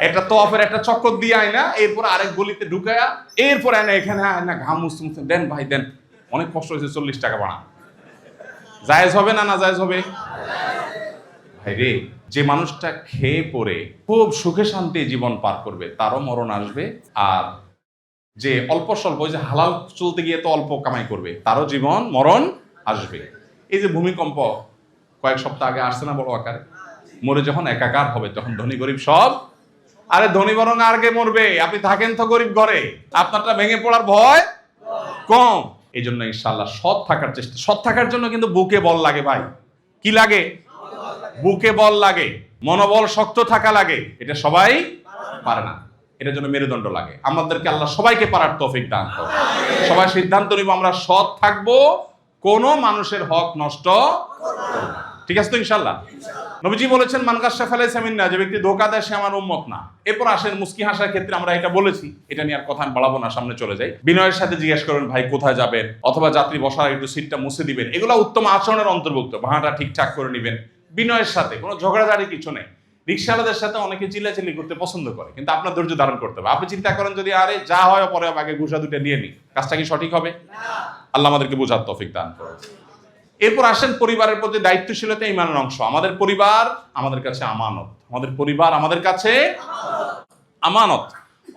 একটা তোয়াফের একটা চক্কর দিয়ে আয়না, এরপর আরেক গলিতে ঢুকায়া, এরপর আয়না এখানে আয়না ঘাম মুছতে মুছতে, দেন ভাই দেন, অনেক কষ্ট হয়েছে, 40 টাকা ভাড়া। জায়েজ হবে না না জায়েজ হবে? ভাই রে, যে মানুষটা খেয়ে পরে খুব সুখে শান্তি জীবন পার করবে, তারও মরণ আসবে। আর যে অল্প স্বল্প, ওই যে হালাল চলতে গিয়ে তো অল্প কামাই করবে, তারও জীবন মরণ আসবে। এই যে ভূমিকম্প কয়েক সপ্তাহ আগে আসছে না বড় আকারে, মরে যখন একাকার হবে, তখন ধনী গরিব সব, আরে ধনী বরং আগে মরবে, আপনি থাকেন তো গরিব ঘরে, আপনারটা ভেঙে পড়ার ভয় কম। এই জন্য ইনশাআল্লাহ সৎ থাকার চেষ্টা। সৎ থাকার জন্য কিন্তু বুকে বল লাগে ভাই। কি লাগে? বুকে বল লাগে, মনোবল শক্ত থাকা লাগে, এটা সবাই পারে না, এটার জন্য মেরুদণ্ড লাগে। আমাদেরকে আল্লাহ সবাইকে পারার তৌফিক দান করুন। সবাই সিদ্ধান্ত নিব আমরা সৎ থাকবো, কোনো মানুষের হক নষ্ট করব না। ঠিক আছে তো ইনশাআল্লাহ? নবীজি বলেছেন মান গাশশা ফালাইসা মিন্না, যে ব্যক্তি ধোঁকা দেয় সে আমার উম্মত না। এরপর আসেন মুস্কি হাসার ক্ষেত্রে, আমরা এটা বলেছি, এটা নিয়ে আর কথা আমি বাড়াবো না, সামনে চলে যাই। বিনয়ের সাথে জিজ্ঞেস করবেন ভাই কোথায় যাবেন, অথবা যাত্রী বসার একটু সিটটা মুছে দিবেন, এগুলো উত্তম আচরণের অন্তর্ভুক্ত। ভাড়াটা ঠিকঠাক করে নেবেন বিনয়ের সাথে, কোনো ঝগড়াঝাড়ি কিছু নেই। রিক্সাওয়ালাদের সাথে অনেকে চিল্লাচিল্লি করতে পছন্দ করে, কিন্তু আপনার ধৈর্য ধারণ করতে হবে। আপনি চিন্তা করেন যদি আরে যা হয় পরে আগে ঘুষা দুটো নিয়ে নি, কাজটা কি সঠিক হবে? আল্লাহ আমাদেরকে বোঝার তৌফিক দান করুন। এরপর আসেন পরিবারের প্রতি দায়িত্বশীলতা ঈমানের অংশ। আমাদের পরিবার আমাদের কাছে আমানত, আমাদের পরিবার আমাদের কাছে আমানত।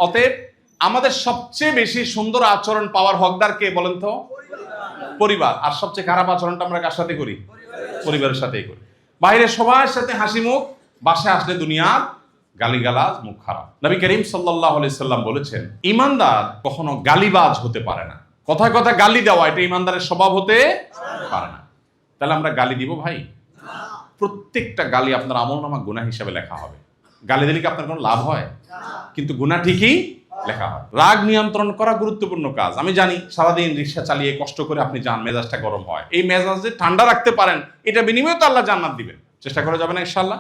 অতএব আমাদের সবচেয়ে বেশি সুন্দর আচরণ পাওয়ার হকদার কে বলেন তো? পরিবার। আর সবচেয়ে খারাপ আচরণটা আমরা কার সাথে করি? পরিবারের সাথেই করি। বাইরে সবার সাথে হাসি মুখ, বাসায় আসলে দুনিয়ার গালিগালাজ, মুখ খারাপ। নবী করিম সাল্লাল্লাহু আলাইহি সাল্লাম বলেছেন ঈমানদার কখনো গালিবাজ হতে পারে না। কথায় কথায় গালি দেওয়া, এটা ঈমানদারের স্বভাব হতে পারে না। তাহলে আমরা গালি দিব ভাই? প্রত্যেকটা গালি আপনার আমলনামা গুনাহ হিসাবে লেখা হবে। গালি দিলে কি আপনার কোনো লাভ হয়? কিন্তু গুনাহ ঠিকই লেখা হয়। রাগ নিয়ন্ত্রণ করা গুরুত্বপূর্ণ কাজ। আমি জানি সারাদিন রিক্সা চালিয়ে কষ্ট করে আপনি যান, মেজাজটা গরম হয়। এই মেজাজ যে ঠান্ডা রাখতে পারেন, এটা বিনিময়ে তো আল্লাহ জান্নাত দিবেন। চেষ্টা করা যাবে না ইনশাআল্লাহ?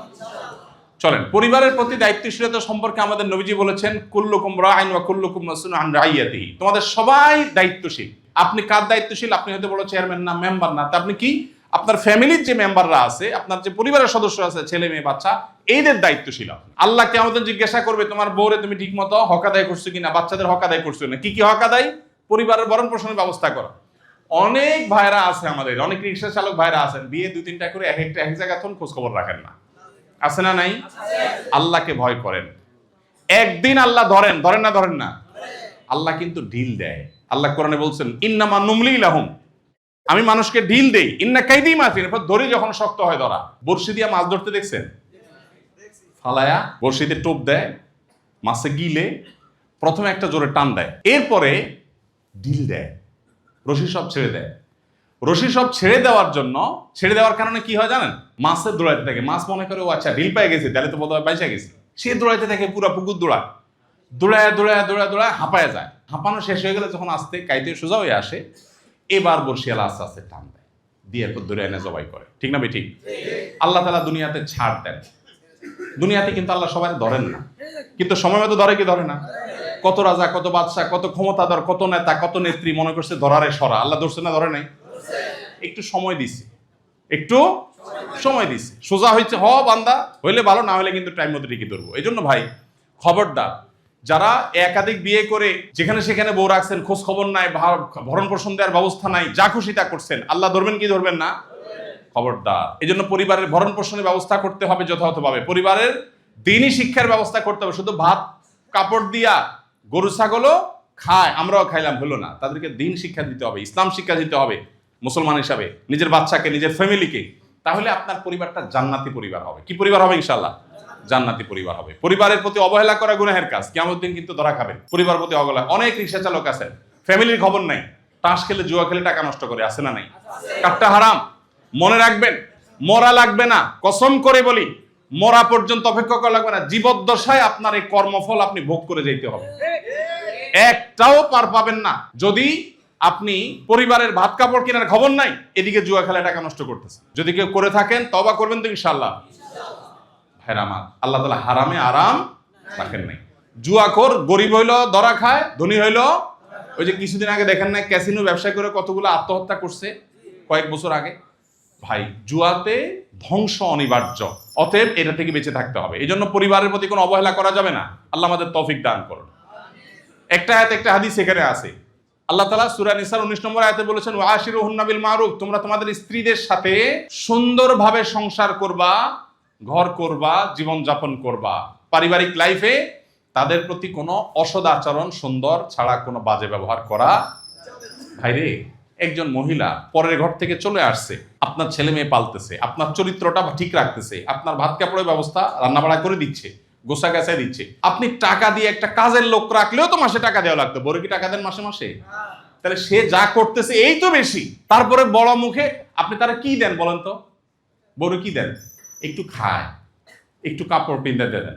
চলেন, পরিবারের প্রতি দায়িত্বশীলতা সম্পর্কে আমাদের নবীজি বলেছেন কুল্লুকুম রাইন ওয়া কুল্লুকুম মাসউলুন আন রাইয়াতিহি। তোমাদের সবাই দায়িত্বশীল। আপনি কার দায়িত্বশীল? আপনি হয়তো বড় চেয়ারম্যান না, মেম্বার না, তা আপনি কি? আপনার ফ্যামিলির যে মেম্বাররা আছে, আপনার যে পরিবারের সদস্য আছে, ছেলে মেয়ে বাচ্চা, এইদের দায়িত্বশীল। আল্লাহ কিয়ামতে জিজ্ঞাসা করবে তোমার বউরে তুমি ঠিক মতো হক আদায় করছো কিনা, বাচ্চাদের হক আদায় করছো না। কি কি হক আদায়? পরিবারের ভরণ পোষণের ব্যবস্থা করো। অনেক ভাইরা আছে আমাদের, অনেক রিক্সা চালক ভাইরা আছেন, বিয়ে 2-3টা করে এক জায়গায় খোঁজ খবর রাখেন না। আছে না নাই? আল্লাহকে ভয় করেন। একদিন আল্লাহ ধরেন না? ধরেন না? আল্লাহ কিন্তু ঢিল দেয়। আল্লাহ কোরআনে বলছেন ইন্নামা নুমলি লাহুম, আমি মানুষকে ঢিল দেই, ইন্না কাইদি মাতিন, এরপর ধরে যখন শক্ত হয় ধরা। বড়শি দিয়ে মাছ ধরতে দেখছেন? ফালায়া বড়শিতে টোপ দেয়, মাছে গিলে প্রথমে একটা জোরে টান দেয়, এরপরে ঢিল দেয়, রশি সব ছেড়ে দেয়। রশি সব ছেড়ে দেওয়ার জন্য, ছেড়ে দেওয়ার কারণে কি হয় জানেন? মাছের দৌড়াইতে থাকে। মাছ মনে করে ও আচ্ছা ঢিল পেয়ে গেছে, তাহলে তো বোধহয় বাইসা গেছে। সে দৌড়াইতে থাকে, পুরা পুকুর দৌড়ায়, দৌড়ায় হাঁপায় যায়। হাঁপানো শেষ হয়ে গেলে যখন আস্তে কাইতে সোজা হয়ে আসে, এবার বর্ষিয়ালা আস্তে আস্তে টান দেয়, দিয়ে এরপর ধরে এনে জবাই করে। ঠিক না ঠিক? আল্লাহ তাআলা দুনিয়াতে ছাড় দেন। দুনিয়াতে কিন্তু আল্লাহ সবাই ধরেন না, কিন্তু সময় মতো ধরে কি ধরে না? কত রাজা, কত বাদশা, কত ক্ষমতাধর, কত নেতা, কত নেত্রী মনে করছে ধরারে সরা, আল্লাহ ধরছে না? ধরে নাই? একটু সময় দিছে, একটু সময় দিছে, সোজা হয়েছে হ বান্দা, হইলে ভালো, না হলে কিন্তু টাইম মতো ঠিকই ধরবো। এই জন্য ভাই খবরদার, যারা একাধিক বিয়ে করে যেখানে সেখানে বউ রাখছেন, খোঁজ খবর নাই, ভরণ পোষণ দেওয়ার ব্যবস্থা নাই, যা খুশি তা করছেন, আল্লাহ ধরবেন কি ধরবেন না? খবরদার। এই জন্য পরিবারের ভরণ পোষণের ব্যবস্থা করতে হবে যথাযথভাবে। পরিবারের দিনই শিক্ষার ব্যবস্থা করতে হবে। শুধু ভাত কাপড় দিয়া গরু ছাগলও খায়, আমরাও খাইলাম হলো না। তাদেরকে দিন শিক্ষা দিতে হবে, ইসলাম শিক্ষা দিতে হবে মুসলমান হিসাবে, নিজের বাচ্চাকে, নিজের ফ্যামিলিকে। তাহলে আপনার পরিবারটা জান্নাতি পরিবার হবে। কি পরিবার হবে? ইনশাআল্লাহ জান্নাতি পরিবার হবে। পরিবারের প্রতি অবহেলা করা গুনাহের কাজ, কিয়ামতের দিন কিন্তু ধরা খাবে। পরিবারের প্রতি অবহেলা, অনেক রিক্সা চালক আছেন ফ্যামিলির খবর নাই, তাস খেলে জুয়া খেলে টাকা নষ্ট করে, আছে না নাই? কাটটা হারাম। মনে রাখবেন, মরা লাগবে না, কসম করে বলি, মরা পর্যন্ত অপেক্ষা করা লাগবে না। জীবদ্দশায় আপনার এই কর্মফল আপনি ভোগ করে যেতে হবে, একটাও পার পাবেন না। যদি আপনি পরিবারের ভাত কাপড় কেনার খবর নাই, এদিকে জুয়া খেলা টাকা নষ্ট করতেছে, যদি কেউ করে থাকেন তওবা করবেন তো ইনশাআল্লাহ। ভাইরা আমার, আল্লাহ তাআলা হারামে আরাম রাখেন নাই। জুয়াখোর গরিব হইলো ধরা খায়, ধনী হইলো, ওই যে কিছুদিন আগে দেখেন না ক্যাসিনো ব্যবসা করে কতগুলো আত্মহত্যা করছে কয়েক বছর আগে। ভাই, জুয়াতে ধ্বংস অনিবার্য, অতএব এটা থেকে বেঁচে থাকতে হবে। এই জন্য পরিবারের প্রতি কোনো অবহেলা করা যাবে না। আল্লাহ আমাদের তৌফিক দান করুন। একটা আয়াত, একটা হাদিস এখানে আছে। আল্লাহ তাআলা সূরা নিসার 19 নম্বর আয়াতে বলেছেন, ওয়াশিরুহুন্না বিল মারুফ, তোমরা তোমাদের স্ত্রীদের সাথে সুন্দরভাবে সংসার করবা, ঘর করবা, জীবন যাপন করবা। পারিবারিক লাইফে তাদের প্রতি কোনো অসৎ আচরণ, সুন্দর ছাড়া কোনো বাজে ব্যবহার করা। ভাইরে, একজন মহিলা পরের ঘর থেকে চলে আসছে, আপনার ছেলে মেয়ে পালতেছে, আপনার চরিত্রটা ঠিক রাখতেছে, আপনার ভাত কাপড়ের ব্যবস্থা রান্না বাড়া করে দিচ্ছে, গোসা গাছায় দিচ্ছে। আপনি টাকা দিয়ে একটা কাজের লোক রাখলেও তো মাসে টাকা দেওয়া লাগতো, বড় কি টাকা দেন মাসে মাসে? তাহলে সে যা করতেছে এই তো বেশি, তারপরে বড় মুখে আপনি তারা কি দেন বলেন তো? বড় কি দেন? একটু খায়, একটু কাপড় পিন্দা দেন।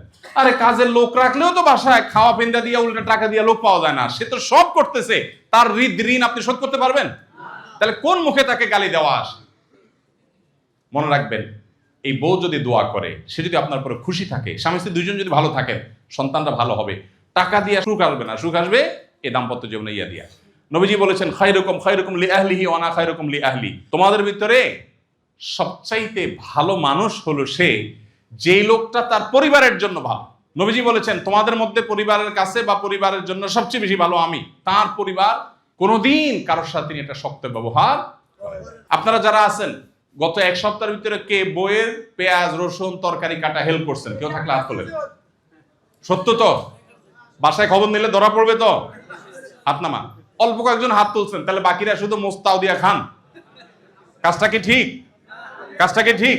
আরে কাজের লোক রাখলেও তো বাসায় খাওয়া পিন্দা দিয়ে উল্টা টাকা দিয়ে লোক পাওয়া যায় না, সে তো সব করতেছে, তার ঋণ আপনি শোধ করতে পারবেন? তাহলে কোন মুখে তাকে গালি দেওয়া আসে? মনে রাখবেন, এই বউ যদি দোয়া করে, সে যদি আপনার উপরে খুশি থাকে, স্বামী স্ত্রী দুইজন যদি ভালো থাকেন, সন্তানরা ভালো হবে। টাকা দিয়ে সুখ আসবে না, সুখ আসবে এই দাম্পত্য জীবনে ইয়া দিয়া। নবীজি বলেছেন, খায়রুকুম লি আহলিহি ওয়া আনা খায়রুকুম লি আহলি, তোমাদের ভিতরে সবচাইতে ভালো মানুষ হলো সে যেই লোকটা তার পরিবারের জন্য ভালো। নবীজি বলেছেন, তোমাদের মধ্যে পরিবারের কাছে বা পরিবারের জন্য সবচেয়ে বেশি ভালো আমি, তার পরিবার কোনোদিন কারোর সাথে তিনি একটা শক্ত ব্যবহার করেন। আপনারা যারা আছেন গত এক সপ্তাহের ভিতরে কে বইয়ের পেঁয়াজ রসুন তরকারি কাটা হেল্প করছেন? কেউ থাকলে হাত তোলেন। সত্য তো? বাসায় খবর নিলে ধরা পড়বে তো? হাত নামা। অল্প কয়েকজন হাত তুলছেন, তাহলে বাকিরা শুধু মোস্তাও দিয়া খান। কাজটা কি ঠিক? কাজটা কি ঠিক?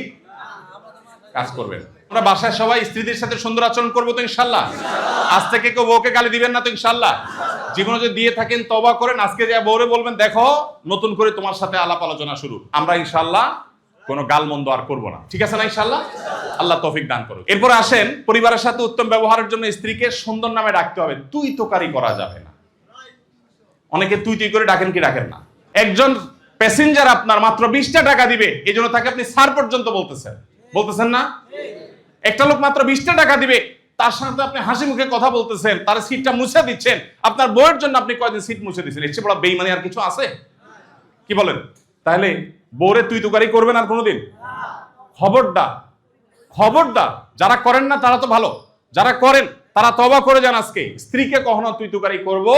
কাজ করবেন। আমরা বাসায় সবাই স্ত্রীদের সাথে সুন্দর আচরণ করবো তো ইনশাল্লাহ। আজ থেকে কেউ বউকে গালি দিবেন না তো ইনশাল্লাহ। জীবনে যদি দিয়ে থাকেন তওবা করেন, আজকে যা বউরে বলবেন, দেখো নতুন করে তোমার সাথে আলাপ আলোচনা শুরু, আমরা ইনশাল্লাহ কোনো গালমন্দ আর করবো না। ঠিক আছে না ইনশাল্লাহ? আল্লাহ তৌফিক দান করুন। এরপর আসেন, পরিবারের সাথে উত্তম ব্যবহারের জন্য স্ত্রীকে সুন্দর নামে ডাকতে হবে, তুই তোকারি করা যাবে না। অনেকে তুই তুই করে ডাকেন কি ডাকেন না? একজন প্যাসেঞ্জার আপনার মাত্র 20টা টাকা দিবে, এই জন্য তাকে আপনি স্যার পর্যন্ত বলতেছেন না? একটা লোক মাত্র 20টা টাকা দিবে, তার সাথে আপনি হাসি মুখে কথা বলতেছেন, তার সিটটা মুছে দিচ্ছেন। আপনার বউয়ের জন্য আপনি কয়দিন সিট মুছে দিচ্ছেন? এর চেয়ে বড় বেঈমানি আর কিছু আছে? কি বলেন? তাহলে বউরে তুই তুকারি করবেন আর কোনোদিন? খবরদার, খবরদার। যারা করেন না তারা তো ভালো, যারা করেন তারা তওবা করে যান। আজকে স্ত্রীকে কখনো তুই তুকারি করব।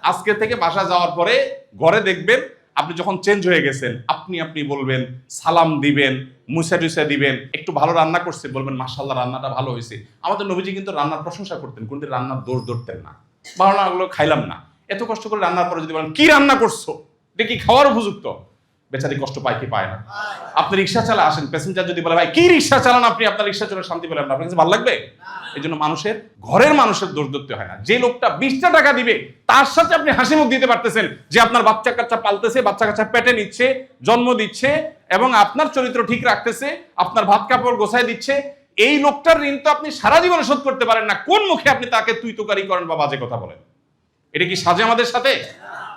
আজকে থেকে বাসা যাওয়ার পরে ঘরে দেখবেন, আপনি যখন চেঞ্জ হয়ে গেছেন, আপনি বলবেন, সালাম দিবেন, মুসা টুসা দিবেন। একটু ভালো রান্না করছে, বলবেন মাশাআল্লাহ রান্নাটা ভালো হয়েছে। আমাদের নবীজি কিন্তু রান্নার প্রশংসা করতেন, কোনদিন রান্নার দোষ ধরতেন না। ভালো না ওগুলো খাইলাম না, এত কষ্ট করে রান্নার পরে যদি বলেন কি রান্না করছো, এটা কি খাওয়ার উপযুক্ত? বেচারি কষ্ট পায় কি পায় না? আপনি রিক্সা চালা আসেন, প্যাসেঞ্জার যদি বলে ভাই কি রিক্সা চালান আপনি, আপনার রিক্সা চলে শান্তি পেলেন না, আপনার কাছে ভালো লাগবে? এই জন্য ঘরের মানুষের দোষ ধরতে হয় না। যে লোকটা 20টা টাকা দিবে, তার সাথে আপনি হাসি মুখ দিতে পারতেছেন, যে আপনার বাচ্চা কাচ্চা পালতেছে, বাচ্চা কাচ্চা পেটে নিচ্ছে, জন্ম দিচ্ছে, এবং আপনার চরিত্র ঠিক রাখতেছে, আপনার ভাত কাপড় গোছায় দিচ্ছে, এই লোকটার ঋণ তো আপনি সারা জীবনে শোধ করতে পারেন না। কোন মুখে আপনি তাকে তুই তুকারি করেন বা বাজে কথা বলেন? এটা কি সাজে আমাদের সাথে?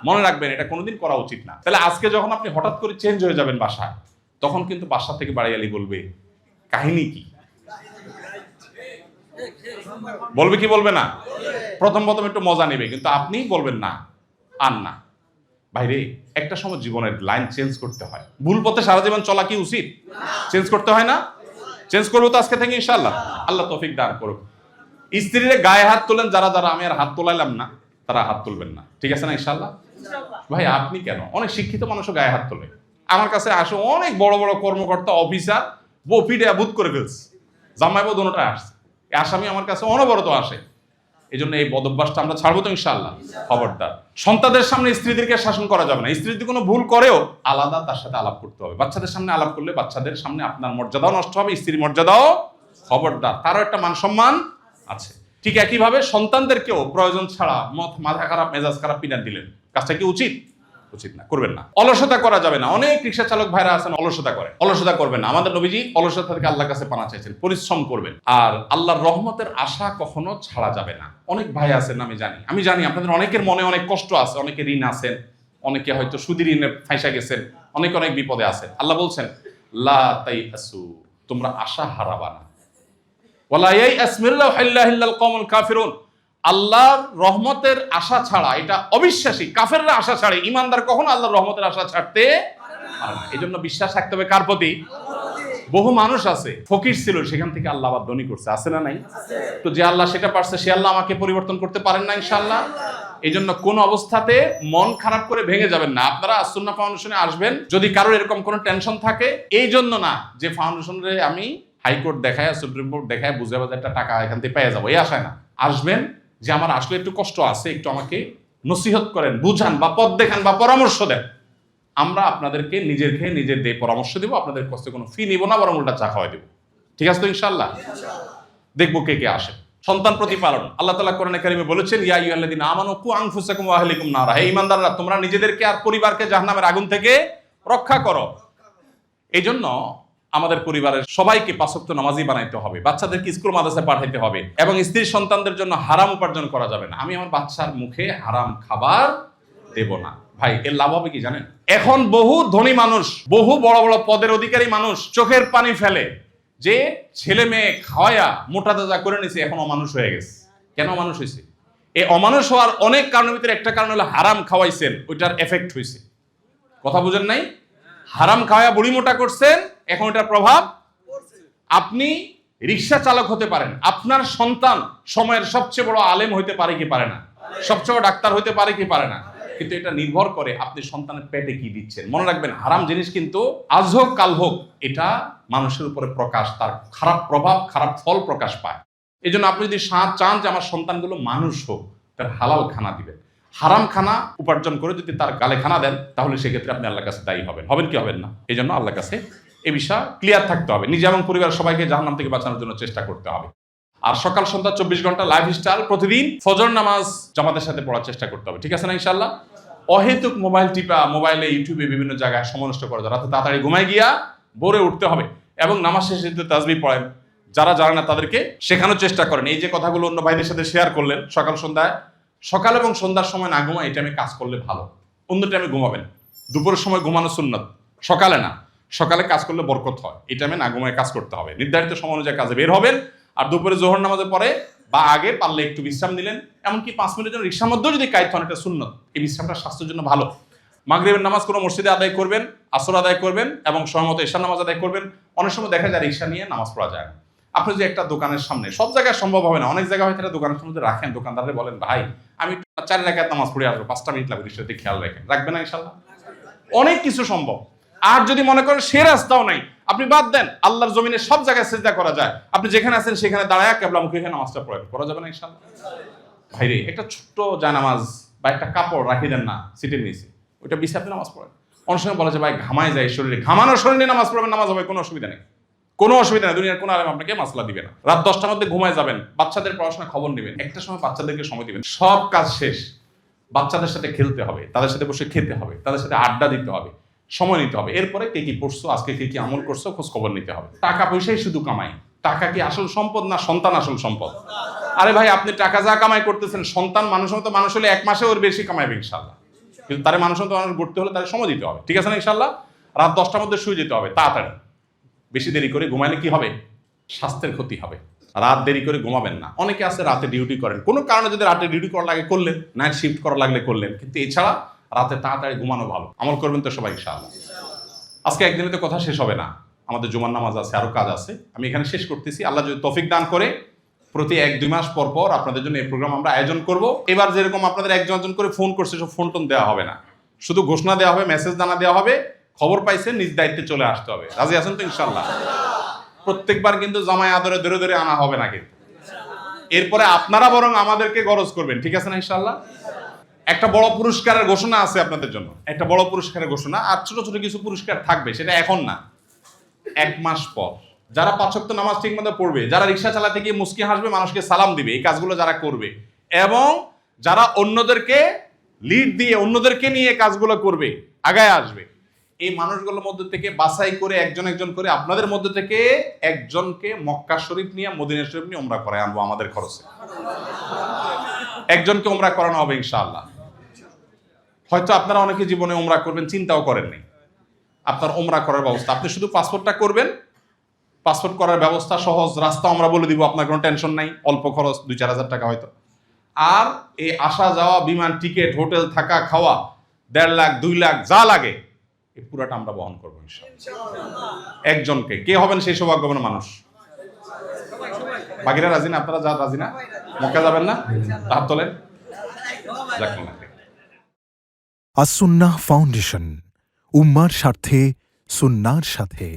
মনে রাখবেন, এটা কোনোদিন করা উচিত না। তাহলে আজকে যখন আপনি হঠাৎ করে চেঞ্জ হয়ে যাবেন বাসায়, তখন কিন্তু বাসা থেকে বাড়িয়ালি বলবে কাহিনী কি, বলবে কি বলবে না? প্রথম একটু মজা নেবে, কিন্তু আপনি বলবেন না আর না। ভাইরে, একটা সময় জীবনের লাইন চেঞ্জ করতে হয়। ভুল পথে সারা জীবন চলা কি উচিত? চেঞ্জ করতে হয় না? চেঞ্জ করবো তো আজকে থেকে ইনশাআল্লাহ। আল্লাহ তৌফিক দান করুক। স্ত্রীরা গায়ে হাত তোলেন যারা যারা, আমি আর হাত তোলাইলাম না, তারা হাত তুলবেন না। ঠিক আছে না ইনশাআল্লাহ? ভাই আপনি কেন? অনেক শিক্ষিত মানুষও গায়ে হাত তোলে। আমার কাছে আসে অনেক বড় বড় কর্মকর্তা, অফিসার, বউ পিঠে ভূত করে ফেলছে, জামাই বউ দুটোটা আসছে, আসামি আমার কাছে অনবরত আসে। এই জন্য এই বদভ্যাসটা আমরা ছাড়বো তো ইনশাআল্লাহ। খবরদার, সন্তানদের সামনে স্ত্রীদেরকে শাসন করা যাবে না। স্ত্রী যদি কোনো ভুল করেও আলাদা তার সাথে আলাপ করতে হবে। বাচ্চাদের সামনে আলাপ করলে বাচ্চাদের সামনে আপনার মর্যাদাও নষ্ট হবে, স্ত্রীর মর্যাদাও খবরদার, তারও একটা মান সম্মান আছে। ঠিক একইভাবে সন্তানদেরকেও প্রয়োজন ছাড়া মাথা খারাপ মেজাজ খারাপ পিটান দিলেন, কাজটা কি উচিত? উচিত না, করবেন না। অলসতা করা যাবে না। অনেক রিক্সা চালক ভাইরা আছেন অলসতা করে, অলসতা করবেন না। আমাদের নবীজি অলসতা থেকে আল্লাহর কাছে পানা চাইছেন, পরিশ্রম করবেন। আর আল্লাহর রহমতের আশা কখনো ছাড়া যাবে না। অনেক ভাই আছেন, আমি জানি আপনাদের অনেকের মনে অনেক কষ্ট আছে, অনেকে ঋণ আছেন, অনেকে হয়তো সুদি ঋণে ফাঁসা গেছেন, অনেক বিপদে আছেন। আল্লাহ বলছেন লা তাইআসু, তোমরা আশা হারাবা না। ওয়ালা ইয়াইআস মিল্লাহি ইল্লাল কওমুল কাফিরুন, আল্লাহর রহমতের আশা ছাড়া, এটা অবিশ্বাসী কাফেররা আশা ছাড়ে, ইমানদার কখনো আল্লাহর রহমতের আশা ছাড়তে পারে না। এই জন্য বিশ্বাস রাখতে হবে কার প্রতি? বহু মানুষ আছে ফকির ছিল, সেখান থেকে আল্লাহ আবার ধনী করছে, আছে না নাই? তো যে আল্লাহ সেটা পারছে, সে আল্লাহ আমাকে পরিবর্তন করতে পারেন না ইনশাআল্লাহ। এই জন্য কোন অবস্থাতে মন খারাপ করে ভেঙে যাবেন না। আপনারা সুন্নাহ ফাউন্ডেশনে আসবেন, যদি কারোর এরকম কোনো টেনশন থাকে, এই জন্য না যে ফাউন্ডেশনে আমি হাইকোর্ট দেখায় সুপ্রিম কোর্ট দেখায় বুঝে বাজে একটা টাকা এখান থেকে পেয়ে যাবো, এই আশায় না। আসবেন যে আমার আসলে একটু কষ্ট আছে, একটু আমাকে নসিহত করেন, বুঝান বা পথ দেখান বা পরামর্শ দেন। আমরা আপনাদেরকে নিজের দিয়ে পরামর্শ দিব, আপনাদের কষ্টে কোনো ফি নিব না, বরং উল্টা চা খাওয়াই দেবো। ঠিক আছে তো ইনশাআল্লাহ? দেখবো কে কে আসে। সন্তান প্রতিপালন, আল্লাহ তাআলা কোরআনে কারিমে বলেছেন ইয়া আইয়ুহাল্লাযীনা আমানু কু আনফুসাকুম ওয়া আহলিকুম নারা, হে ঈমানদাররা তোমরা নিজেদেরকে আর পরিবারকে জাহান্নামের আগুন থেকে রক্ষা করো। এই জন্য আমাদের পরিবারের সবাইকে 5 ওয়াক্ত নামাজি বানাইতে হবে, বাচ্চাদেরকে স্কুল মাদ্রাসায় পাঠাইতে হবে, এবং স্ত্রী সন্তানদের জন্য হারাম উপার্জন করা যাবে না। আমি আমার বাচ্চার মুখে হারাম খাবার দেব না। ভাই এর লাভ হবে কি জানেন? এখন বহু ধনী মানুষ, বহু বড় বড় পদের অধিকারী মানুষ চোখের পানি ফেলে যে ছেলে মেয়ে খাওয়ায়া মোটা তাজা করে নিছে, এখন অমানুষ হয়ে গেছে। কেন অমানুষ হয়েছে? এই অমানুষ হওয়ার অনেক কারণের ভিতরে একটা কারণ হলো হারাম খাওয়াইছেন, ওইটার এফেক্ট হয়েছে। কথা বুঝেন নাই? হারাম খাওয়া বুড়ি মোটা করছেন, এখন এটার প্রভাব। আপনি রিক্সা চালক হতে পারেন, আপনার সন্তান সময়ের সবচেয়ে বড় আলেম হইতে পারে কি পারে না, সবচেয়ে বড় ডাক্তার হইতে পারে কি পারে না, কিন্তু এটা নির্ভর করে আপনি সন্তানের পেটে কি দিচ্ছেন। মনে রাখবেন, হারাম জিনিস কিন্তু আজ হোক কাল হোক এটা মানুষের উপরে প্রকাশ, তার খারাপ প্রভাব খারাপ ফল প্রকাশ পায়। এই জন্য আপনি যদি চান যে আমার সন্তানগুলো মানুষ হোক, তার হালাল খানা দিবেন। হারাম খানা উপার্জন করে যদি তার গালে খানা দেন, তাহলে সেক্ষেত্রে আপনি আল্লাহর কাছে দায়ী হবেন কি হবেন না? এই জন্য আল্লাহর কাছে এই বিষয় ক্লিয়ার থাকতে হবে, নিজে এবং পরিবার সবাইকে জাহান্নাম থেকে বাঁচানোর জন্য চেষ্টা করতে হবে। আর সকাল সন্ধ্যা 24 ঘন্টা লাইফ স্টাইল, প্রতিদিন ফজর নামাজ জামাতের সাথে পড়ার চেষ্টা করতে হবে। ঠিক আছে না ইনশাআল্লাহ? অহেতুক মোবাইল টিপা, মোবাইলে ইউটিউবে বিভিন্ন জায়গায় সময় নষ্ট করা যায়, রাতে তাড়াতাড়ি ঘুমায় গিয়া ভোরে উঠতে হবে, এবং নামাজ শেষে যদি তাসবিহ পড়েন, যারা জানে না তাদেরকে শেখানোর চেষ্টা করেন। এই যে কথাগুলো অন্য ভাইদের সাথে শেয়ার করলেন, সকাল এবং সন্ধ্যার সময় না ঘুমায়, এই টাইমে কাজ করলে ভালো। অন্য টাইমে ঘুমাবেন, দুপুরের সময় ঘুমানো সুন্নাত, সকালে না। সকালে কাজ করলে বরকত হয়, এই টাইমে না ঘুমায় কাজ করতে হবে। নির্ধারিত সময় অনুযায়ী কাজে বের হবেন, আর দুপুরে জোহর নামাজের পরে বা আগে পারলে একটু বিশ্রাম নিলেন, এমনকি 5 মিনিটের জন্য রিক্সার মধ্যেও যদি কায়িত হন, এটা সুন্নত। এই বিশ্রামটা স্বাস্থ্যের জন্য ভালো। মাগরিবের নামাজ কোনো মসজিদে আদায় করবেন, আসর আদায় করবেন, এবং সময়মতো ঈশার নামাজ আদায় করবেন। অনেক সময় দেখা যায় রিক্সা নিয়ে নামাজ পড়া যায় না। আপনি যে একটা দোকানের সামনে, সব জায়গায় সম্ভব হবে না, অনেক জায়গায় হয়তো একটা দোকানের সামনে রাখেন, দোকানদারে বলেন ভাই আমি 4 রাকাত নামাজ পড়ে আসবো, 5টা মিনিট লাগবে, রিক্সাতে খেয়াল রাখবেন না ইনশাআল্লাহ? অনেক কিছু সম্ভব। আর যদি মনে করেন সে রাস্তাও নাই, আপনি বাদ দেন, আল্লাহর জমিনে সব জায়গায় সিজদা করা যায়, আপনি যেখানে আছেন সেখানে দাঁড়ায় কিবলামুখী হয়ে নামাজটা পড়া যাবে না ইনশাআল্লাহ? ভাইরে একটা ছোট্ট জানামাজ বা একটা কাপড় রাখি দেন না সিটের নিচে, ওইটা বিছে আপনি নামাজ পড়েন। অনেক সময় বলা যায় ভাই ঘামায় যায় শরীরে, ঘামানো শরীরে নামাজ পড়বেন, নামাজ হবে, কোনো অসুবিধা নেই, কোনো অসুবিধা নেই। দুনিয়ার কোনো আলেম আপনাকে মাসলা দিবে না। রাত 10টার মধ্যে ঘুমায় যাবেন, বাচ্চাদের পড়াশোনা খবর নেবেন, একটা সময় বাচ্চাদেরকে সময় দিবেন, সব কাজ শেষ, বাচ্চাদের সাথে খেলতে হবে, তাদের সাথে বসে খেতে হবে, তাদের সাথে আড্ডা দিতে হবে, সময় নিতে হবে। এরপরে কে কি পড়ছো, আজকে কে কি আমল করছো, খোঁজ খবর নিতে হবে। টাকা পয়সাই শুধু কামাই, টাকা কি আসল সম্পদ না সন্তান আসল সম্পদ? আরে ভাই আপনি টাকা যা কামাই করতেছেন, সন্তান মানুষের মতো মানুষ হলে 1 মাসে ওর বেশি কামাইবে ইনশাআল্লাহ, কিন্তু তার মানুষের মতো মানুষ গড়তে হলে তার সময় দিতে হবে। ঠিক আছে না ইনশাআল্লাহ? রাত 10টার মধ্যে শুয়ে যেতে হবে তাড়াতাড়ি। বেশি দেরি করে ঘুমাইলে কি হবে? স্বাস্থ্যের ক্ষতি হবে। রাত দেরি করে ঘুমাবেন না। অনেকে আছে রাতে ডিউটি করেন, কোনো কারণে যদি রাতে ডিউটি করা লাগে করলেন, নাইট শিফট করা লাগলে করলেন, কিন্তু এছাড়া রাতে তাড়াতাড়ি ঘুমানো ভালো। আমল করবেন তো সবাই ইনশাআল্লাহ? আজকে একদিনে তো কথা শেষ হবে না, আমাদের জুমার নামাজ আছে, আরো কাজ আছে। আমি এখানে শেষ করতেছি। আল্লাহ যদি তৌফিক দান করে প্রতি 1-2 মাস পর পর আপনাদের জন্য এই প্রোগ্রাম আমরা আয়োজন করব। এবার যেরকম আপনাদের একজন করে ফোন করছে, সব ফোন টোন দেওয়া হবে না, শুধু ঘোষণা দেওয়া হবে, মেসেজ জানা দেওয়া হবে, খবর পাইছেন নিজ দায়িত্বে চলে আসতে হবে। রাজি আছেন তো ইনশাআল্লাহ? প্রত্যেকবার কিন্তু জামাই আদরে ধরে ধরে আনা হবে না, কিন্তু এরপরে আপনারা বরং আমাদেরকে গরজ করবেন। ঠিক আছে না ইনশাআল্লাহ? একটা বড় পুরস্কারের ঘোষণা আছে আপনাদের জন্য, একটা বড় পুরস্কারের ঘোষণা। আর ছোট ছোট কিছু পুরস্কার থাকবে, সেটা এখন না, 1 মাস পর। যারা 5 ওয়াক্ত নামাজ ঠিক মতো পড়বে, যারা রিক্সা চালাতে গিয়ে মুস্কি হাসবে, মানুষকে সালাম দিবে, এই কাজগুলো যারা করবে, এবং যারা অন্যদেরকে লিড দিয়ে অন্যদেরকে নিয়ে কাজগুলো করবে, আগায় আসবে, এই মানুষগুলোর মধ্যে থেকে বাছাই করে একজন একজন করে আপনাদের মধ্যে থেকে একজনকে মক্কা শরীফ নিয়ে, মদিনা শরীফ নিয়ে উমরা করায় আনবো আমাদের খরচে। একজনকে উমরা করানো হবে ইনশাআল্লাহ। হয়তো আপনারা অনেকে জীবনে উমরা করবেন, চিন্তাও করেননি আপনার উমরা করার ব্যবস্থা। আপনি শুধু পাসপোর্টটা করবেন, পাসপোর্ট করার ব্যবস্থা সহজ, রাস্তা আমরা বলে দিব, আপনার কোনো টেনশন নাই, অল্প খরচ 2-4 হাজার টাকা হয়তো। আর এই আসা যাওয়া, বিমান টিকিট, হোটেল থাকা খাওয়া, 1.5 লাখ 2 লাখ যা লাগে এই পুরাটা আমরা বহন করবো ইনশাআল্লাহ। একজনকে। কে হবেন সেই সৌভাগ্যবান মানুষ? বাকিরা রাজি না? আপনারা যা রাজি না? মক্কা যাবেন না? হাত তোলেন। আসুন্নাহ ফাউন্ডেশন, উম্মার স্বার্থে সুন্নাহর সাথে।